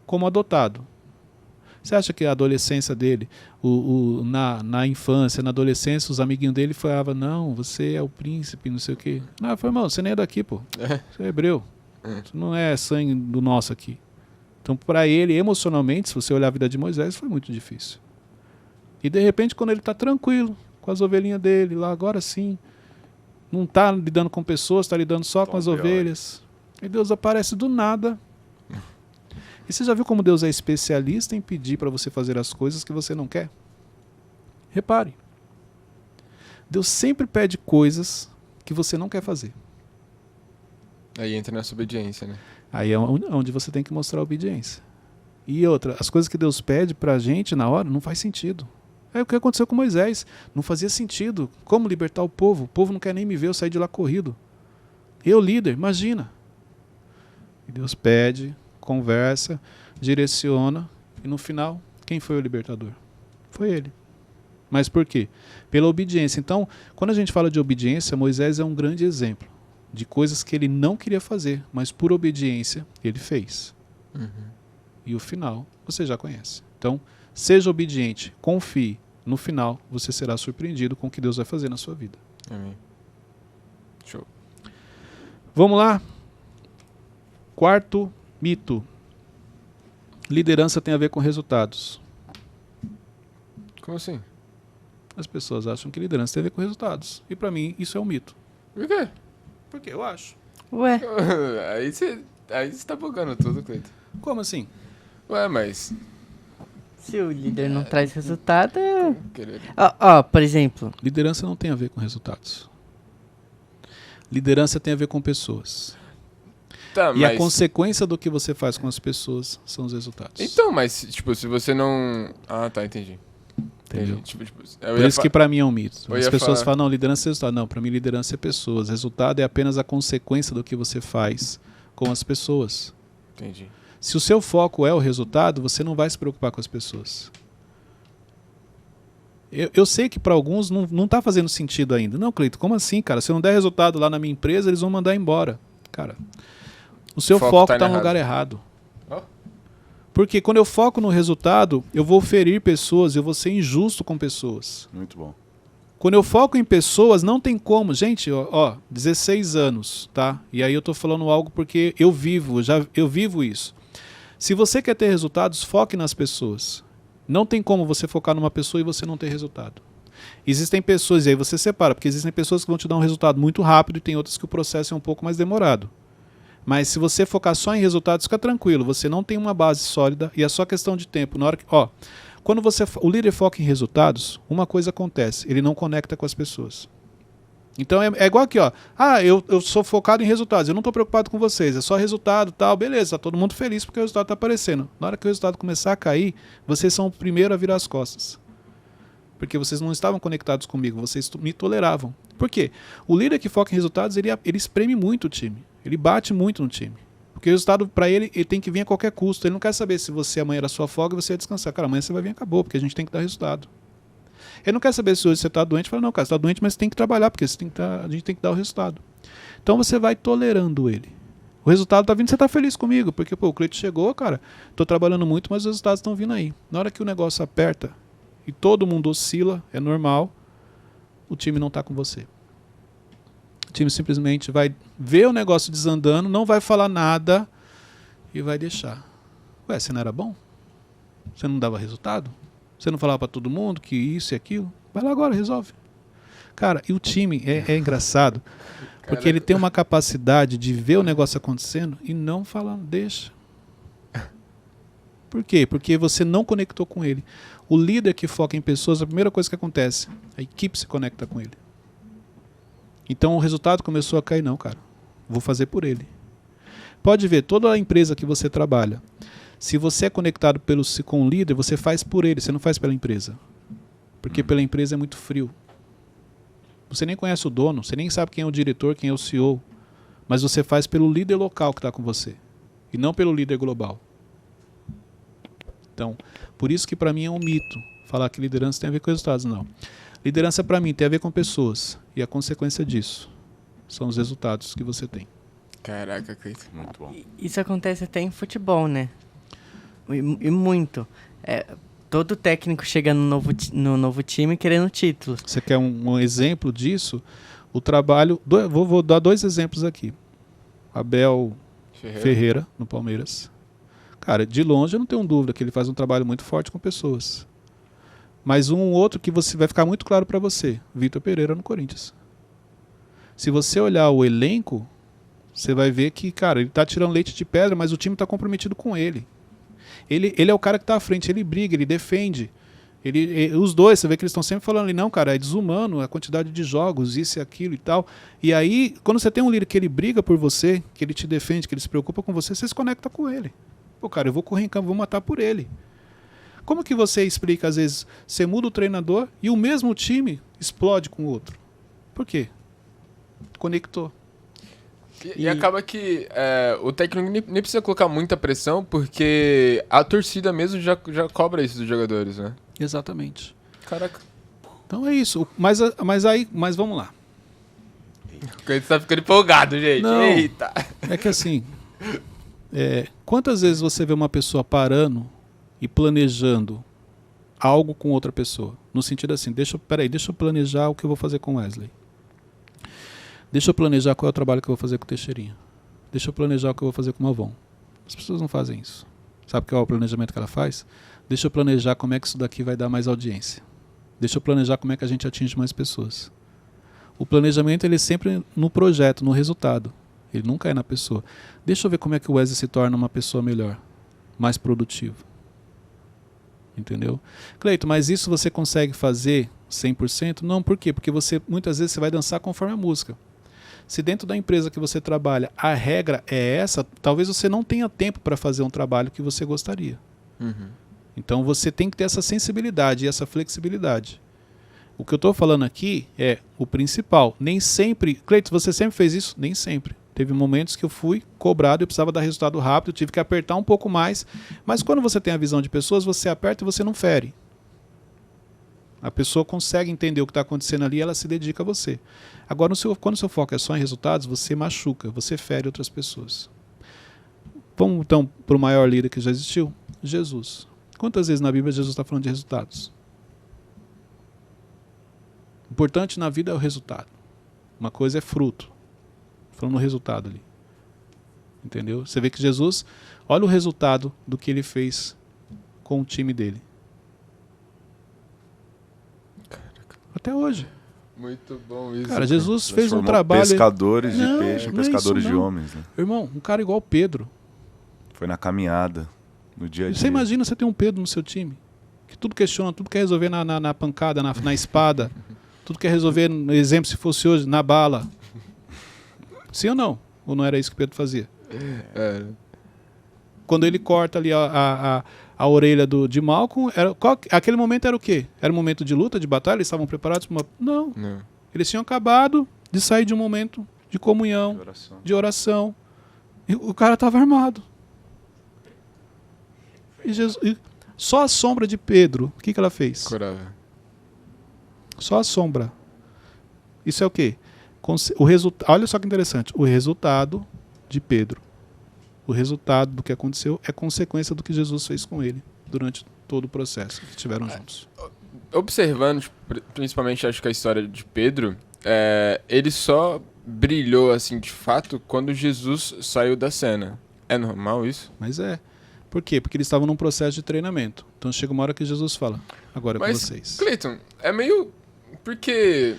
como adotado. Você acha que a adolescência dele, na infância, na adolescência, os amiguinhos dele falavam, não, você é o príncipe, não sei o quê. Não, foi, irmão, você nem é daqui, pô. Você é hebreu. Você não é sangue do nosso aqui. Então, para ele, emocionalmente, se você olhar a vida de Moisés, foi muito difícil. E, de repente, quando ele está tranquilo, com as ovelhinhas dele, lá agora sim, não está lidando com pessoas, está lidando só com as ovelhas. E Deus aparece do nada. E você já viu como Deus é especialista em pedir para você fazer as coisas que você não quer? Repare. Deus sempre pede coisas que você não quer fazer. Aí entra nessa obediência, né? Aí é onde você tem que mostrar a obediência. E outra, as coisas que Deus pede pra gente na hora não faz sentido. É o que aconteceu com Moisés. Não fazia sentido. Como libertar o povo? O povo não quer nem me ver, eu saí de lá corrido. Eu, líder, imagina. E Deus pede, conversa, direciona, e no final, quem foi o libertador? Foi ele. Mas por quê? Pela obediência. Então, quando a gente fala de obediência, Moisés é um grande exemplo de coisas que ele não queria fazer, mas por obediência ele fez. E o final você já conhece. Então, seja obediente, confie. No final, você será surpreendido com o que Deus vai fazer na sua vida. Amém. Show. Vamos lá? Quarto mito. Liderança tem a ver com resultados. Como assim? As pessoas acham que liderança tem a ver com resultados. E para mim, isso é um mito. Por quê? Porque eu acho. Ué, Aí você tá bugando tudo, Cleiton. Como assim? Ué, mas... se o líder não traz resultado... Querer... Ó, por exemplo... Liderança não tem a ver com resultados. Liderança tem a ver com pessoas. Tá, E mas... a consequência do que você faz com as pessoas são os resultados. Então, mas, tipo, se você não... Ah, tá, entendi. Entendeu? Tipo, Por isso que pra mim é um mito. Eu As ia pessoas falar- falam, não, liderança é resultado. Não, pra mim liderança é pessoas. Resultado é apenas a consequência do que você faz com as pessoas. Entendi. Se o seu foco é o resultado, você não vai se preocupar com as pessoas. Eu sei que para alguns não tá fazendo sentido ainda. Não, Cleito, como assim, cara? Se eu não der resultado lá na minha empresa, eles vão mandar embora. Cara, o seu Foco foco tá está no errado. lugar errado. Ó. Porque quando eu foco no resultado, eu vou ferir pessoas, eu vou ser injusto com pessoas. Muito bom. Quando eu foco em pessoas, não tem como. Gente, ó, 16 anos, tá? E aí eu tô falando algo porque eu vivo isso. Se você quer ter resultados, foque nas pessoas. Não tem como você focar numa pessoa e você não ter resultado. Existem pessoas, e aí você separa, porque existem pessoas que vão te dar um resultado muito rápido e tem outras que o processo é um pouco mais demorado. Mas se você focar só em resultados, fica tranquilo, você não tem uma base sólida e é só questão de tempo. Na hora que, quando o líder foca em resultados, uma coisa acontece, ele não conecta com as pessoas. Então é igual aqui, ó. Eu sou focado em resultados, eu não estou preocupado com vocês, é só resultado, tal, beleza, tá todo mundo feliz porque o resultado está aparecendo. Na hora que o resultado começar a cair, vocês são o primeiro a virar as costas. Porque vocês não estavam conectados comigo, vocês me toleravam. Por quê? O líder que foca em resultados, ele espreme muito o time, ele bate muito no time. Porque o resultado, para ele tem que vir a qualquer custo. Ele não quer saber se você amanhã era sua folga e você ia descansar. Cara, amanhã você vai vir e acabou, porque a gente tem que dar resultado. Ele não quer saber se hoje você está doente. Fala, não, cara, você está doente, mas você tem que trabalhar, porque a gente tem que dar o resultado. Então você vai tolerando ele. O resultado está vindo, você está feliz comigo, porque o Cleiton chegou, cara, estou trabalhando muito, mas os resultados estão vindo aí. Na hora que o negócio aperta e todo mundo oscila, é normal, o time não está com você. O time simplesmente vai ver o negócio desandando, não vai falar nada e vai deixar. Ué, você não era bom? Você não dava resultado? Você não falava para todo mundo que isso e aquilo? Vai lá agora, resolve. Cara, e o time é engraçado, porque ele tem uma capacidade de ver o negócio acontecendo e não falar, deixa. Por quê? Porque você não conectou com ele. O líder que foca em pessoas, a primeira coisa que acontece, a equipe se conecta com ele. Então o resultado começou a cair, não, cara. Vou fazer por ele. Pode ver, toda a empresa que você trabalha, se você é conectado com o líder, você faz por ele, você não faz pela empresa. Porque pela empresa é muito frio. Você nem conhece o dono, você nem sabe quem é o diretor, quem é o CEO. Mas você faz pelo líder local que está com você. E não pelo líder global. Então, por isso que para mim é um mito falar que liderança tem a ver com resultados. Não. Liderança para mim tem a ver com pessoas. E a consequência disso são os resultados que você tem. Caraca, Cleiton. Muito bom. Isso acontece até em futebol, né? E muito. Todo técnico chega no novo time querendo título. Você quer um exemplo disso? O trabalho... Vou dar 2 exemplos aqui. Abel Ferreira, no Palmeiras. Cara, de longe eu não tenho dúvida que ele faz um trabalho muito forte com pessoas. Mas um outro que vai ficar muito claro para você. Vitor Pereira no Corinthians. Se você olhar o elenco, você vai ver que, cara, ele tá tirando leite de pedra, mas o time tá comprometido com ele. Ele é o cara que tá à frente, ele briga, ele defende. Os dois, você vê que eles estão sempre falando ali, não, cara, é desumano a quantidade de jogos, isso e aquilo e tal. E aí, quando você tem um líder que ele briga por você, que ele te defende, que ele se preocupa com você, você se conecta com ele. Pô, cara, eu vou correr em campo, vou matar por ele. Como que você explica, às vezes, você muda o treinador e o mesmo time explode com o outro? Por quê? Conectou. E acaba que o técnico nem precisa colocar muita pressão, porque a torcida mesmo já cobra isso dos jogadores, né? Exatamente. Caraca. Então é isso. Mas vamos lá. O Cleiton tá ficando empolgado, gente. Não. Eita. É que assim, quantas vezes você vê uma pessoa parando e planejando algo com outra pessoa? No sentido assim, deixa eu planejar o que eu vou fazer com o Wesley. Deixa eu planejar qual é o trabalho que eu vou fazer com o Teixeirinha. Deixa eu planejar o que eu vou fazer com o Malvão. As pessoas não fazem isso. Sabe qual é o planejamento que ela faz? Deixa eu planejar como é que isso daqui vai dar mais audiência. Deixa eu planejar como é que a gente atinge mais pessoas. O planejamento ele é sempre no projeto, no resultado. Ele nunca é na pessoa. Deixa eu ver como é que o Wesley se torna uma pessoa melhor, mais produtiva. Entendeu? Cleiton, mas isso você consegue fazer 100%? Não, por quê? Porque muitas vezes você vai dançar conforme a música. Se dentro da empresa que você trabalha a regra é essa, talvez você não tenha tempo para fazer um trabalho que você gostaria. Uhum. Então você tem que ter essa sensibilidade e essa flexibilidade. O que eu estou falando aqui é o principal. Nem sempre... Cleiton, você sempre fez isso? Nem sempre. Teve momentos que eu fui cobrado, eu precisava dar resultado rápido, eu tive que apertar um pouco mais. Mas quando você tem a visão de pessoas, você aperta e você não fere. A pessoa consegue entender o que está acontecendo ali e ela se dedica a você. Agora, quando o seu foco é só em resultados, você machuca, você fere outras pessoas. Vamos então para o maior líder que já existiu? Jesus. Quantas vezes na Bíblia Jesus está falando de resultados? O importante na vida é o resultado. Uma coisa é fruto. Falando no resultado ali. Entendeu? Você vê que Jesus, olha o resultado do que ele fez com o time dele. Até hoje. Muito bom isso. Cara, Jesus fez um Transformou trabalho... pescadores de Não, peixe em não é pescadores isso, de não. homens. Né? Irmão, um cara igual Pedro. Foi na caminhada, no dia a dia. Você imagina você ter um Pedro no seu time, que tudo questiona, tudo quer resolver na pancada, na espada, tudo quer resolver, no exemplo, se fosse hoje, na bala. Sim ou não? Ou não era isso que Pedro fazia? Quando ele corta ali a orelha de Malcolm, aquele momento era o quê? Era um momento de luta, de batalha? Eles estavam preparados para uma... Não. Eles tinham acabado de sair de um momento de comunhão, de oração. E o cara estava armado. E só a sombra de Pedro, o que ela fez? Curava. Só a sombra. Isso é o quê? Olha só que interessante. O resultado de Pedro. O resultado do que aconteceu é consequência do que Jesus fez com ele durante todo o processo que estiveram juntos. Observando, principalmente acho que a história de Pedro, ele só brilhou assim de fato quando Jesus saiu da cena. É normal isso? Mas Por quê? Porque eles estavam num processo de treinamento. Então chega uma hora que Jesus fala, agora é com vocês. Cleiton, é meio... Porque...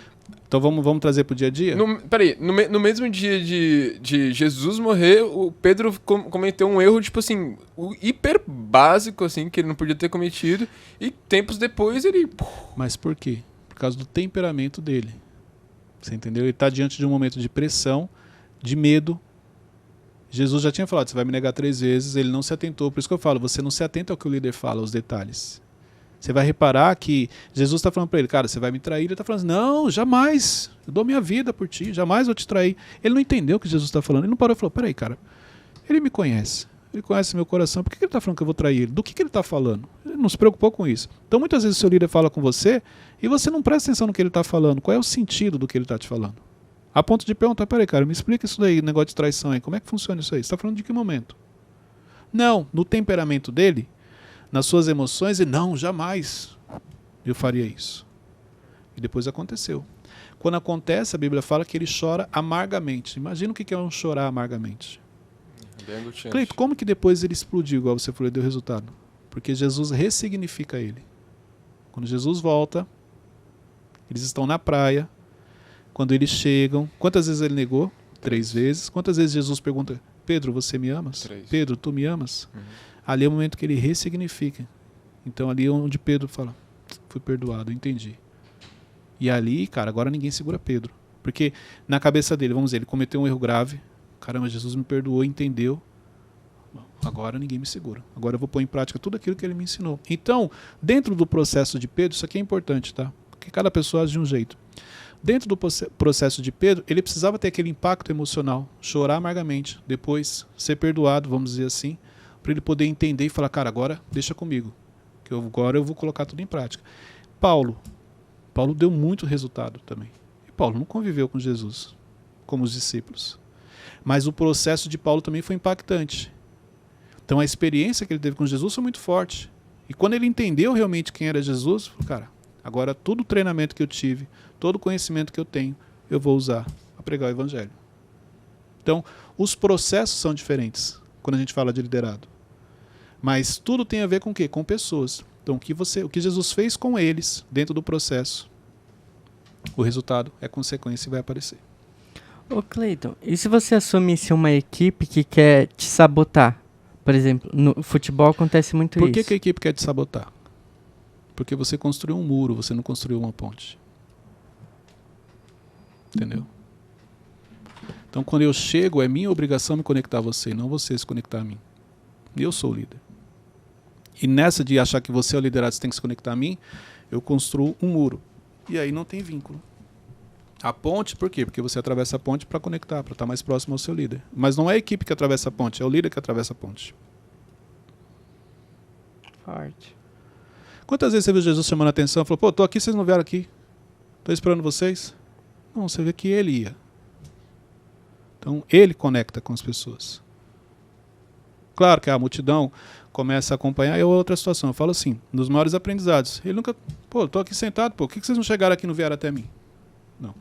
Então vamos trazer pro dia a dia? Peraí, no mesmo dia de Jesus morrer, o Pedro cometeu um erro, tipo assim, hiper básico, assim, que ele não podia ter cometido, e tempos depois ele... Mas por quê? Por causa do temperamento dele. Você entendeu? Ele está diante de um momento de pressão, de medo. Jesus já tinha falado, você vai me negar 3 vezes, ele não se atentou. Por isso que eu falo, você não se atenta ao que o líder fala, aos detalhes. Você vai reparar que Jesus está falando para ele, cara, você vai me trair. Ele está falando, não, jamais, eu dou minha vida por ti, jamais vou te trair. Ele não entendeu o que Jesus está falando, ele não parou e falou, peraí, cara, ele me conhece, ele conhece meu coração, por que ele está falando que eu vou trair ele? Do que ele está falando? Ele não se preocupou com isso. Então muitas vezes o seu líder fala com você e você não presta atenção no que ele está falando, qual é o sentido do que ele está te falando. A ponto de perguntar, peraí, cara, me explica isso daí, negócio de traição aí, como é que funciona isso aí? Você está falando de que momento? Não, no temperamento dele, nas suas emoções, e não, jamais eu faria isso. E depois aconteceu. Quando acontece, a Bíblia fala que ele chora amargamente. Imagina o que é um chorar amargamente. Bem angustiante. Cleito, como que depois ele explodiu, igual você falou, e deu resultado? Porque Jesus ressignifica ele. Quando Jesus volta, eles estão na praia, quando eles chegam, quantas vezes ele negou? 3 vezes. Quantas vezes Jesus pergunta, Pedro, você me amas? 3. Pedro, tu me amas? Ali é o momento que ele ressignifica. Então ali é onde Pedro fala, fui perdoado, entendi. E ali, cara, agora ninguém segura Pedro. Porque na cabeça dele, vamos dizer, ele cometeu um erro grave. Caramba, Jesus me perdoou, entendeu. Agora ninguém me segura. Agora eu vou pôr em prática tudo aquilo que ele me ensinou. Então, dentro do processo de Pedro, isso aqui é importante, tá? Porque cada pessoa age de um jeito. Dentro do processo de Pedro, ele precisava ter aquele impacto emocional, chorar amargamente, depois ser perdoado, vamos dizer assim, para ele poder entender e falar, cara, agora deixa comigo, que agora eu vou colocar tudo em prática. Paulo deu muito resultado também. E Paulo não conviveu com Jesus, como os discípulos. Mas o processo de Paulo também foi impactante. Então a experiência que ele teve com Jesus foi muito forte. E quando ele entendeu realmente quem era Jesus, falou, cara, agora todo o treinamento que eu tive, todo o conhecimento que eu tenho, eu vou usar para pregar o evangelho. Então, os processos são diferentes quando a gente fala de liderado. Mas tudo tem a ver com o quê? Com pessoas. Então, o que Jesus fez com eles dentro do processo, o resultado é consequência e vai aparecer. Ô Cleiton, e se você assumisse uma equipe que quer te sabotar? Por exemplo, no futebol acontece muito Por isso. que a equipe quer te sabotar? Porque você construiu um muro, você não construiu uma ponte. Entendeu? Então, quando eu chego, é minha obrigação me conectar a você, não você se conectar a mim. Eu sou o líder. E nessa de achar que você é o liderado, você tem que se conectar a mim, eu construo um muro. E aí não tem vínculo. A ponte, por quê? Porque você atravessa a ponte para conectar, para estar mais próximo ao seu líder. Mas não é a equipe que atravessa a ponte, é o líder que atravessa a ponte. Forte. Quantas vezes você viu Jesus chamando a atenção e falou, pô, tô aqui, vocês não vieram aqui? Tô esperando vocês? Não, você vê que ele ia. Então, ele conecta com as pessoas. Claro que a multidão começa a acompanhar, é outra situação. Eu falo assim, nos maiores aprendizados. Ele nunca, pô, tô aqui sentado, pô, por que vocês não chegaram aqui e não vieram até mim? Não.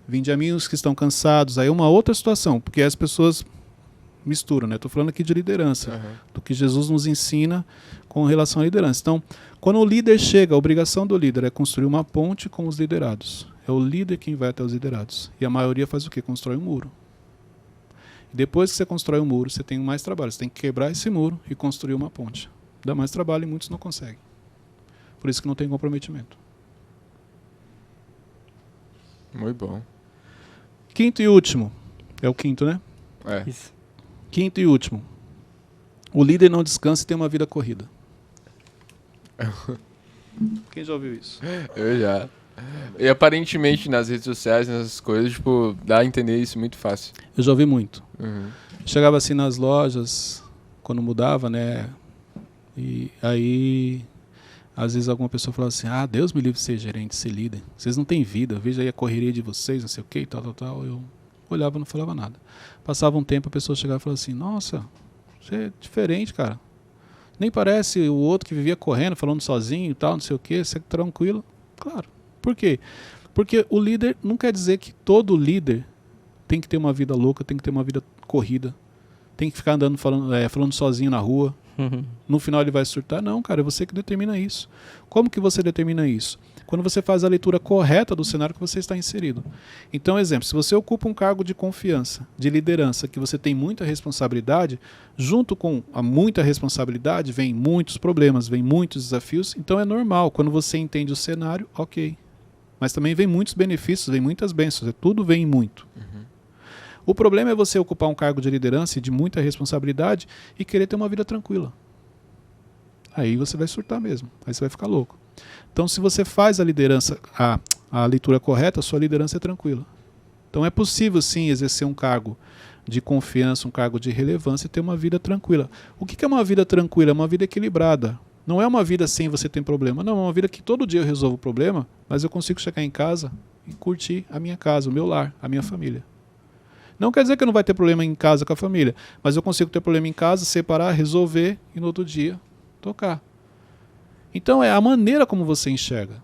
Vinde a mim os que estão cansados. Aí é uma outra situação, porque as pessoas misturam, né? Estou falando aqui de liderança, do que Jesus nos ensina com relação à liderança. Então, quando o líder chega, a obrigação do líder é construir uma ponte com os liderados. É o líder quem vai até os liderados. E a maioria faz o quê? Constrói um muro. E depois que você constrói um muro, você tem mais trabalho. Você tem que quebrar esse muro e construir uma ponte. Dá mais trabalho e muitos não conseguem. Por isso que não tem comprometimento. Muito bom. Quinto e último. É o quinto, né? É. Isso. Quinto e último. O líder não descansa e tem uma vida corrida. Quem já ouviu isso? Eu já. E aparentemente nas redes sociais, nessas coisas, tipo, dá a entender isso muito fácil. Eu já ouvi muito. Uhum. Chegava assim nas lojas, quando mudava, né? E aí, às vezes alguma pessoa falava assim, ah, Deus me livre de ser gerente, de ser líder. Vocês não têm vida, veja aí a correria de vocês, não sei o que, tal. Eu olhava e não falava nada. Passava um tempo, a pessoa chegava e falava assim, nossa, você é diferente, cara. Nem parece o outro que vivia correndo, falando sozinho e tal, não sei o que, você é tranquilo. Claro. Por quê? Porque o líder não quer dizer que todo líder tem que ter uma vida louca, tem que ter uma vida corrida, tem que ficar andando falando sozinho na rua. No final ele vai surtar. Não, cara, é você que determina isso. Como que você determina isso? Quando você faz a leitura correta do cenário que você está inserido. Então, exemplo, se você ocupa um cargo de confiança, de liderança, que você tem muita responsabilidade, junto com a muita responsabilidade vem muitos problemas, vem muitos desafios, então é normal. Quando você entende o cenário, ok. Mas também vem muitos benefícios, vem muitas bênçãos, tudo vem muito. O problema é você ocupar um cargo de liderança e de muita responsabilidade e querer ter uma vida tranquila. Aí você vai surtar mesmo, aí você vai ficar louco. Então, se você faz a liderança, a leitura correta, a sua liderança é tranquila. Então, é possível, sim, exercer um cargo de confiança, um cargo de relevância e ter uma vida tranquila. O que é uma vida tranquila? É uma vida equilibrada. Não é uma vida sem você ter problema. Não, é uma vida que todo dia eu resolvo o problema, mas eu consigo chegar em casa e curtir a minha casa, o meu lar, a minha família. Não quer dizer que eu não vai ter problema em casa com a família, mas eu consigo ter problema em casa, separar, resolver e no outro dia tocar. Então é a maneira como você enxerga.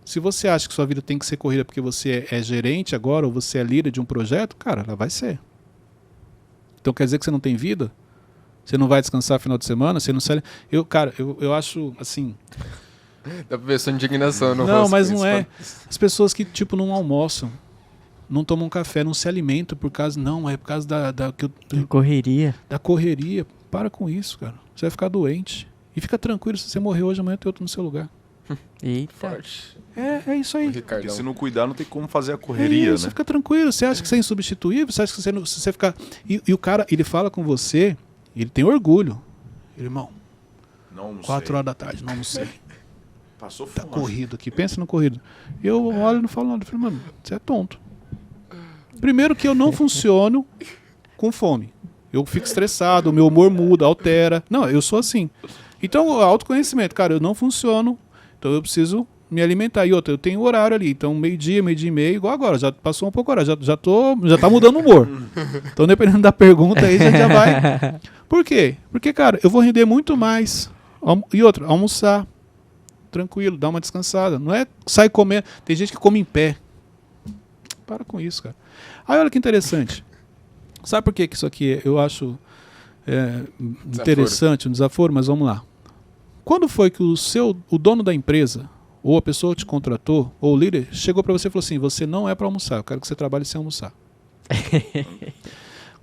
Se você acha que sua vida tem que ser corrida porque você é gerente agora ou você é líder de um projeto, cara, ela vai ser. Então quer dizer que você não tem vida? Você não vai descansar no final de semana? Você não sai... Eu acho assim... Dá pra ver sua indignação no Não, rosto mas com não isso, é. As pessoas que tipo não almoçam, não tomam café, não se alimentam por causa... Não, é por causa Correria. da correria. Para com isso, cara. Você vai ficar doente. E fica tranquilo, se você morrer hoje, amanhã tem outro no seu lugar. Eita. Forte. É isso O aí. Porque Ricardão. se não cuidar, não tem como fazer a É correria, isso, né? fica tranquilo. Você acha que você é insubstituível? Você acha que se você ficar... E o cara, ele fala com você, ele tem orgulho. Irmão, Não almocei. 4 horas da tarde, não almocei. Passou Tá fome. corrido aqui. Pensa no corrido. Eu olho e não falo nada. Eu falei, mano, você é tonto. Primeiro que eu não funciono com fome. Eu fico estressado, o meu humor muda, altera. Não, eu sou assim. Então, autoconhecimento. Cara, eu não funciono, então eu preciso me alimentar. E outra, eu tenho horário ali. Então, meio-dia e meio, igual agora. Já passou um pouco hora. Já tá mudando o humor. Então, dependendo da pergunta aí, já vai. Por quê? Porque, cara, eu vou render muito mais. E outra, almoçar. Tranquilo, dar uma descansada. Não é sair comendo. Tem gente que come em pé. Para com isso, cara. Aí, olha que interessante. Sabe por que isso aqui eu acho interessante, um desaforo? Mas vamos lá. Quando foi que o dono da empresa, ou a pessoa que te contratou, ou o líder, chegou para você e falou assim, você não é para almoçar, eu quero que você trabalhe sem almoçar.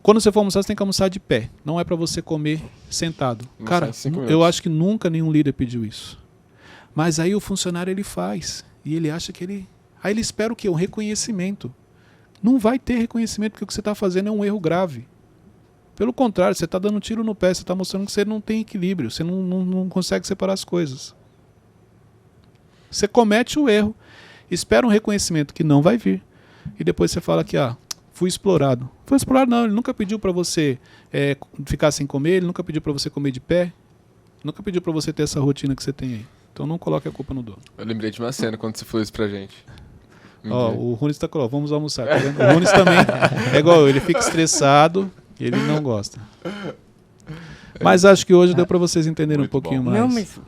Quando você for almoçar, você tem que almoçar de pé. Não é para você comer sentado. Almoçar Cara, em 5 eu minutos. acho que nunca nenhum líder pediu isso. Mas aí o funcionário ele faz. E ele acha que ele... Aí ele espera o quê? Um reconhecimento. Não vai ter reconhecimento porque o que você está fazendo é um erro grave. Pelo contrário, você está dando um tiro no pé, você está mostrando que você não tem equilíbrio, você não consegue separar as coisas. Você comete o erro, espera um reconhecimento que não vai vir, e depois você fala que, fui explorado. Foi explorado não, ele nunca pediu para você ficar sem comer, ele nunca pediu para você comer de pé, nunca pediu para você ter essa rotina que você tem aí. Então não coloque a culpa no dono. Eu lembrei de uma cena quando você falou isso pra gente. Ó, o Runes está colocando, vamos almoçar. Tá vendo? O Runes também é igual eu, ele fica estressado, ele não gosta. Mas acho que hoje deu para vocês entenderem um Muito pouquinho bom. mais. Não, mas...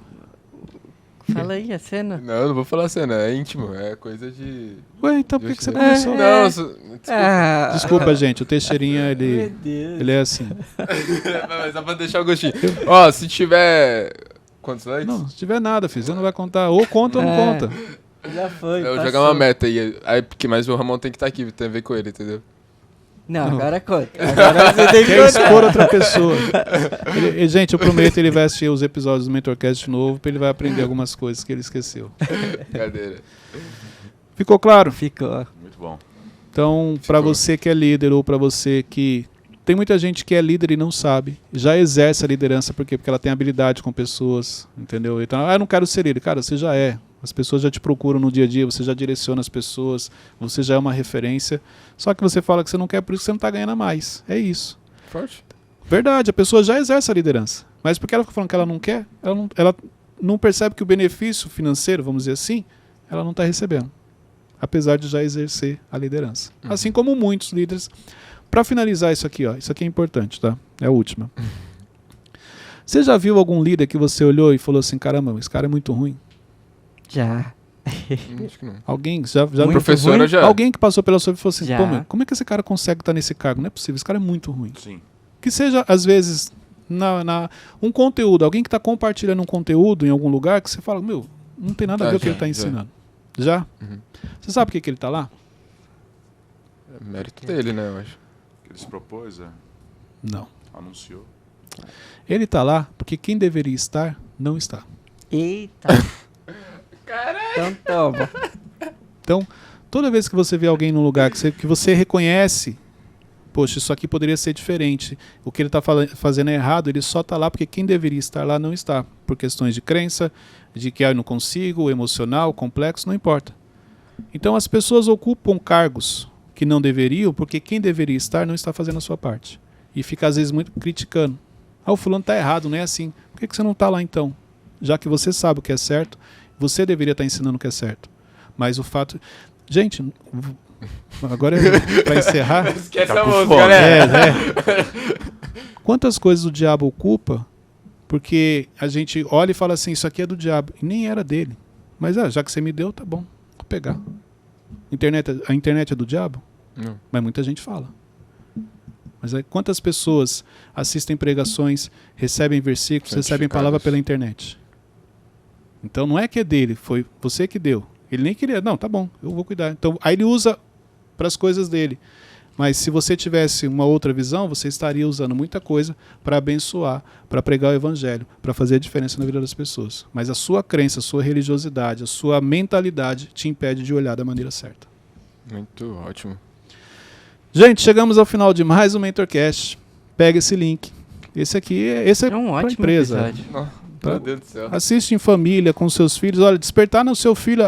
Fala aí a cena. Não, eu não vou falar cena, é íntimo, é coisa de... Ué, então por que você É. começou? Não, desculpa. Desculpa, gente, o Teixeirinha, Meu ele Deus. é assim. Mas só pra deixar o gostinho. Ó, se tiver... Quantos likes? Não, se tiver nada, filho, você não vai contar. Ou conta ou não É. conta. Já foi, Eu vou passou. jogar uma meta aí, porque mais o Ramon tem que estar aqui, tem a ver com ele, entendeu? Não, agora conta. Agora você tem que Quer expor contar. outra pessoa. Gente, eu prometo que ele vai assistir os episódios do Mentorcast de novo, ele vai aprender algumas coisas que ele esqueceu. Brincadeira. Ficou claro? Ficou. Muito bom. Então, para Ficou. você que é líder ou para você que... Tem muita gente que é líder e não sabe. Já exerce a liderança, por quê? Porque ela tem habilidade com pessoas, entendeu? Então, eu não quero ser líder. Cara, você já é. As pessoas já te procuram no dia a dia, você já direciona as pessoas, você já é uma referência. Só que você fala que você não quer, por isso você não está ganhando mais. É isso. Forte. Verdade, a pessoa já exerce a liderança. Mas porque ela fica falando que ela não quer, ela não percebe que o benefício financeiro, vamos dizer assim, ela não está recebendo. Apesar de já exercer a liderança. Assim como muitos líderes. Para finalizar isso aqui, ó, isso aqui é importante, tá? É a última. Você já viu algum líder que você olhou e falou assim, caramba, esse cara é muito ruim? Já. Acho que não. Alguém já Muito Professora ruim? já. Alguém que passou pela sua vida e falou assim, Já. pô, meu, como é que esse cara consegue estar nesse cargo? Não é possível, esse cara é muito ruim. Sim. Que seja, às vezes, um conteúdo, alguém que está compartilhando um conteúdo em algum lugar que você fala, meu, não tem nada a ver com o que já, ele está já. ensinando. Já? Uhum. Você sabe por que ele está lá? É mérito dele, né, eu acho. Que ele se propôs, Não. anunciou. Ele está lá porque quem deveria estar, não está. Eita. Então toma. Então, toda vez que você vê alguém num lugar que você reconhece poxa, isso aqui poderia ser diferente. O que ele está fazendo é errado, ele só está lá porque quem deveria estar lá não está. Por questões de crença, de que eu não consigo, emocional, complexo, não importa. Então as pessoas ocupam cargos que não deveriam porque quem deveria estar não está fazendo a sua parte. E fica às vezes muito criticando. O fulano está errado, não é assim. Por que você não está lá então? Já que você sabe o que é certo, você deveria estar ensinando o que é certo. Mas o fato... Gente, agora para encerrar... Esquece Tá a com música, fome. galera. Quantas coisas o diabo ocupa porque a gente olha e fala assim, isso aqui é do diabo. E nem era dele. Mas já que você me deu, tá bom, vou pegar. A internet é do diabo? Não. Mas muita gente fala. Mas aí, quantas pessoas assistem pregações, recebem versículos, recebem palavra pela internet? Então não é que é dele, foi você que deu. Ele nem queria, não, tá bom, eu vou cuidar. Então aí ele usa para as coisas dele. Mas se você tivesse uma outra visão, você estaria usando muita coisa para abençoar, para pregar o evangelho, para fazer a diferença na vida das pessoas. Mas a sua crença, a sua religiosidade, a sua mentalidade te impede de olhar da maneira certa. Muito ótimo. Gente, chegamos ao final de mais um MentorCast. Pega esse link. Esse é É um pra ótimo empresa. episódio. Meu Deus do céu. Assiste em família, com seus filhos. Olha, despertar no seu filho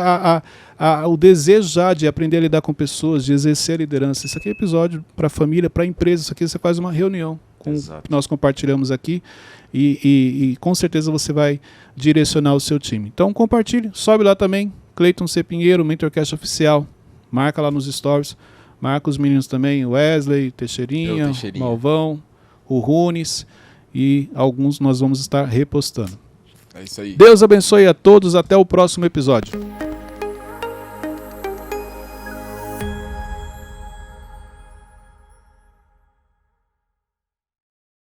o desejo já de aprender a lidar com pessoas, de exercer a liderança. Isso aqui é episódio para família, para empresa. Isso aqui você faz uma reunião com o que nós compartilhamos aqui e com certeza você vai direcionar o seu time. Então compartilhe, sobe lá também, Cleiton C. Pinheiro, MentorCast Oficial. Marca lá nos stories. Marca os meninos também, Wesley, Teixeirinha, Malvão, o Runes e alguns nós vamos estar repostando. É isso aí. Deus abençoe a todos, até o próximo episódio.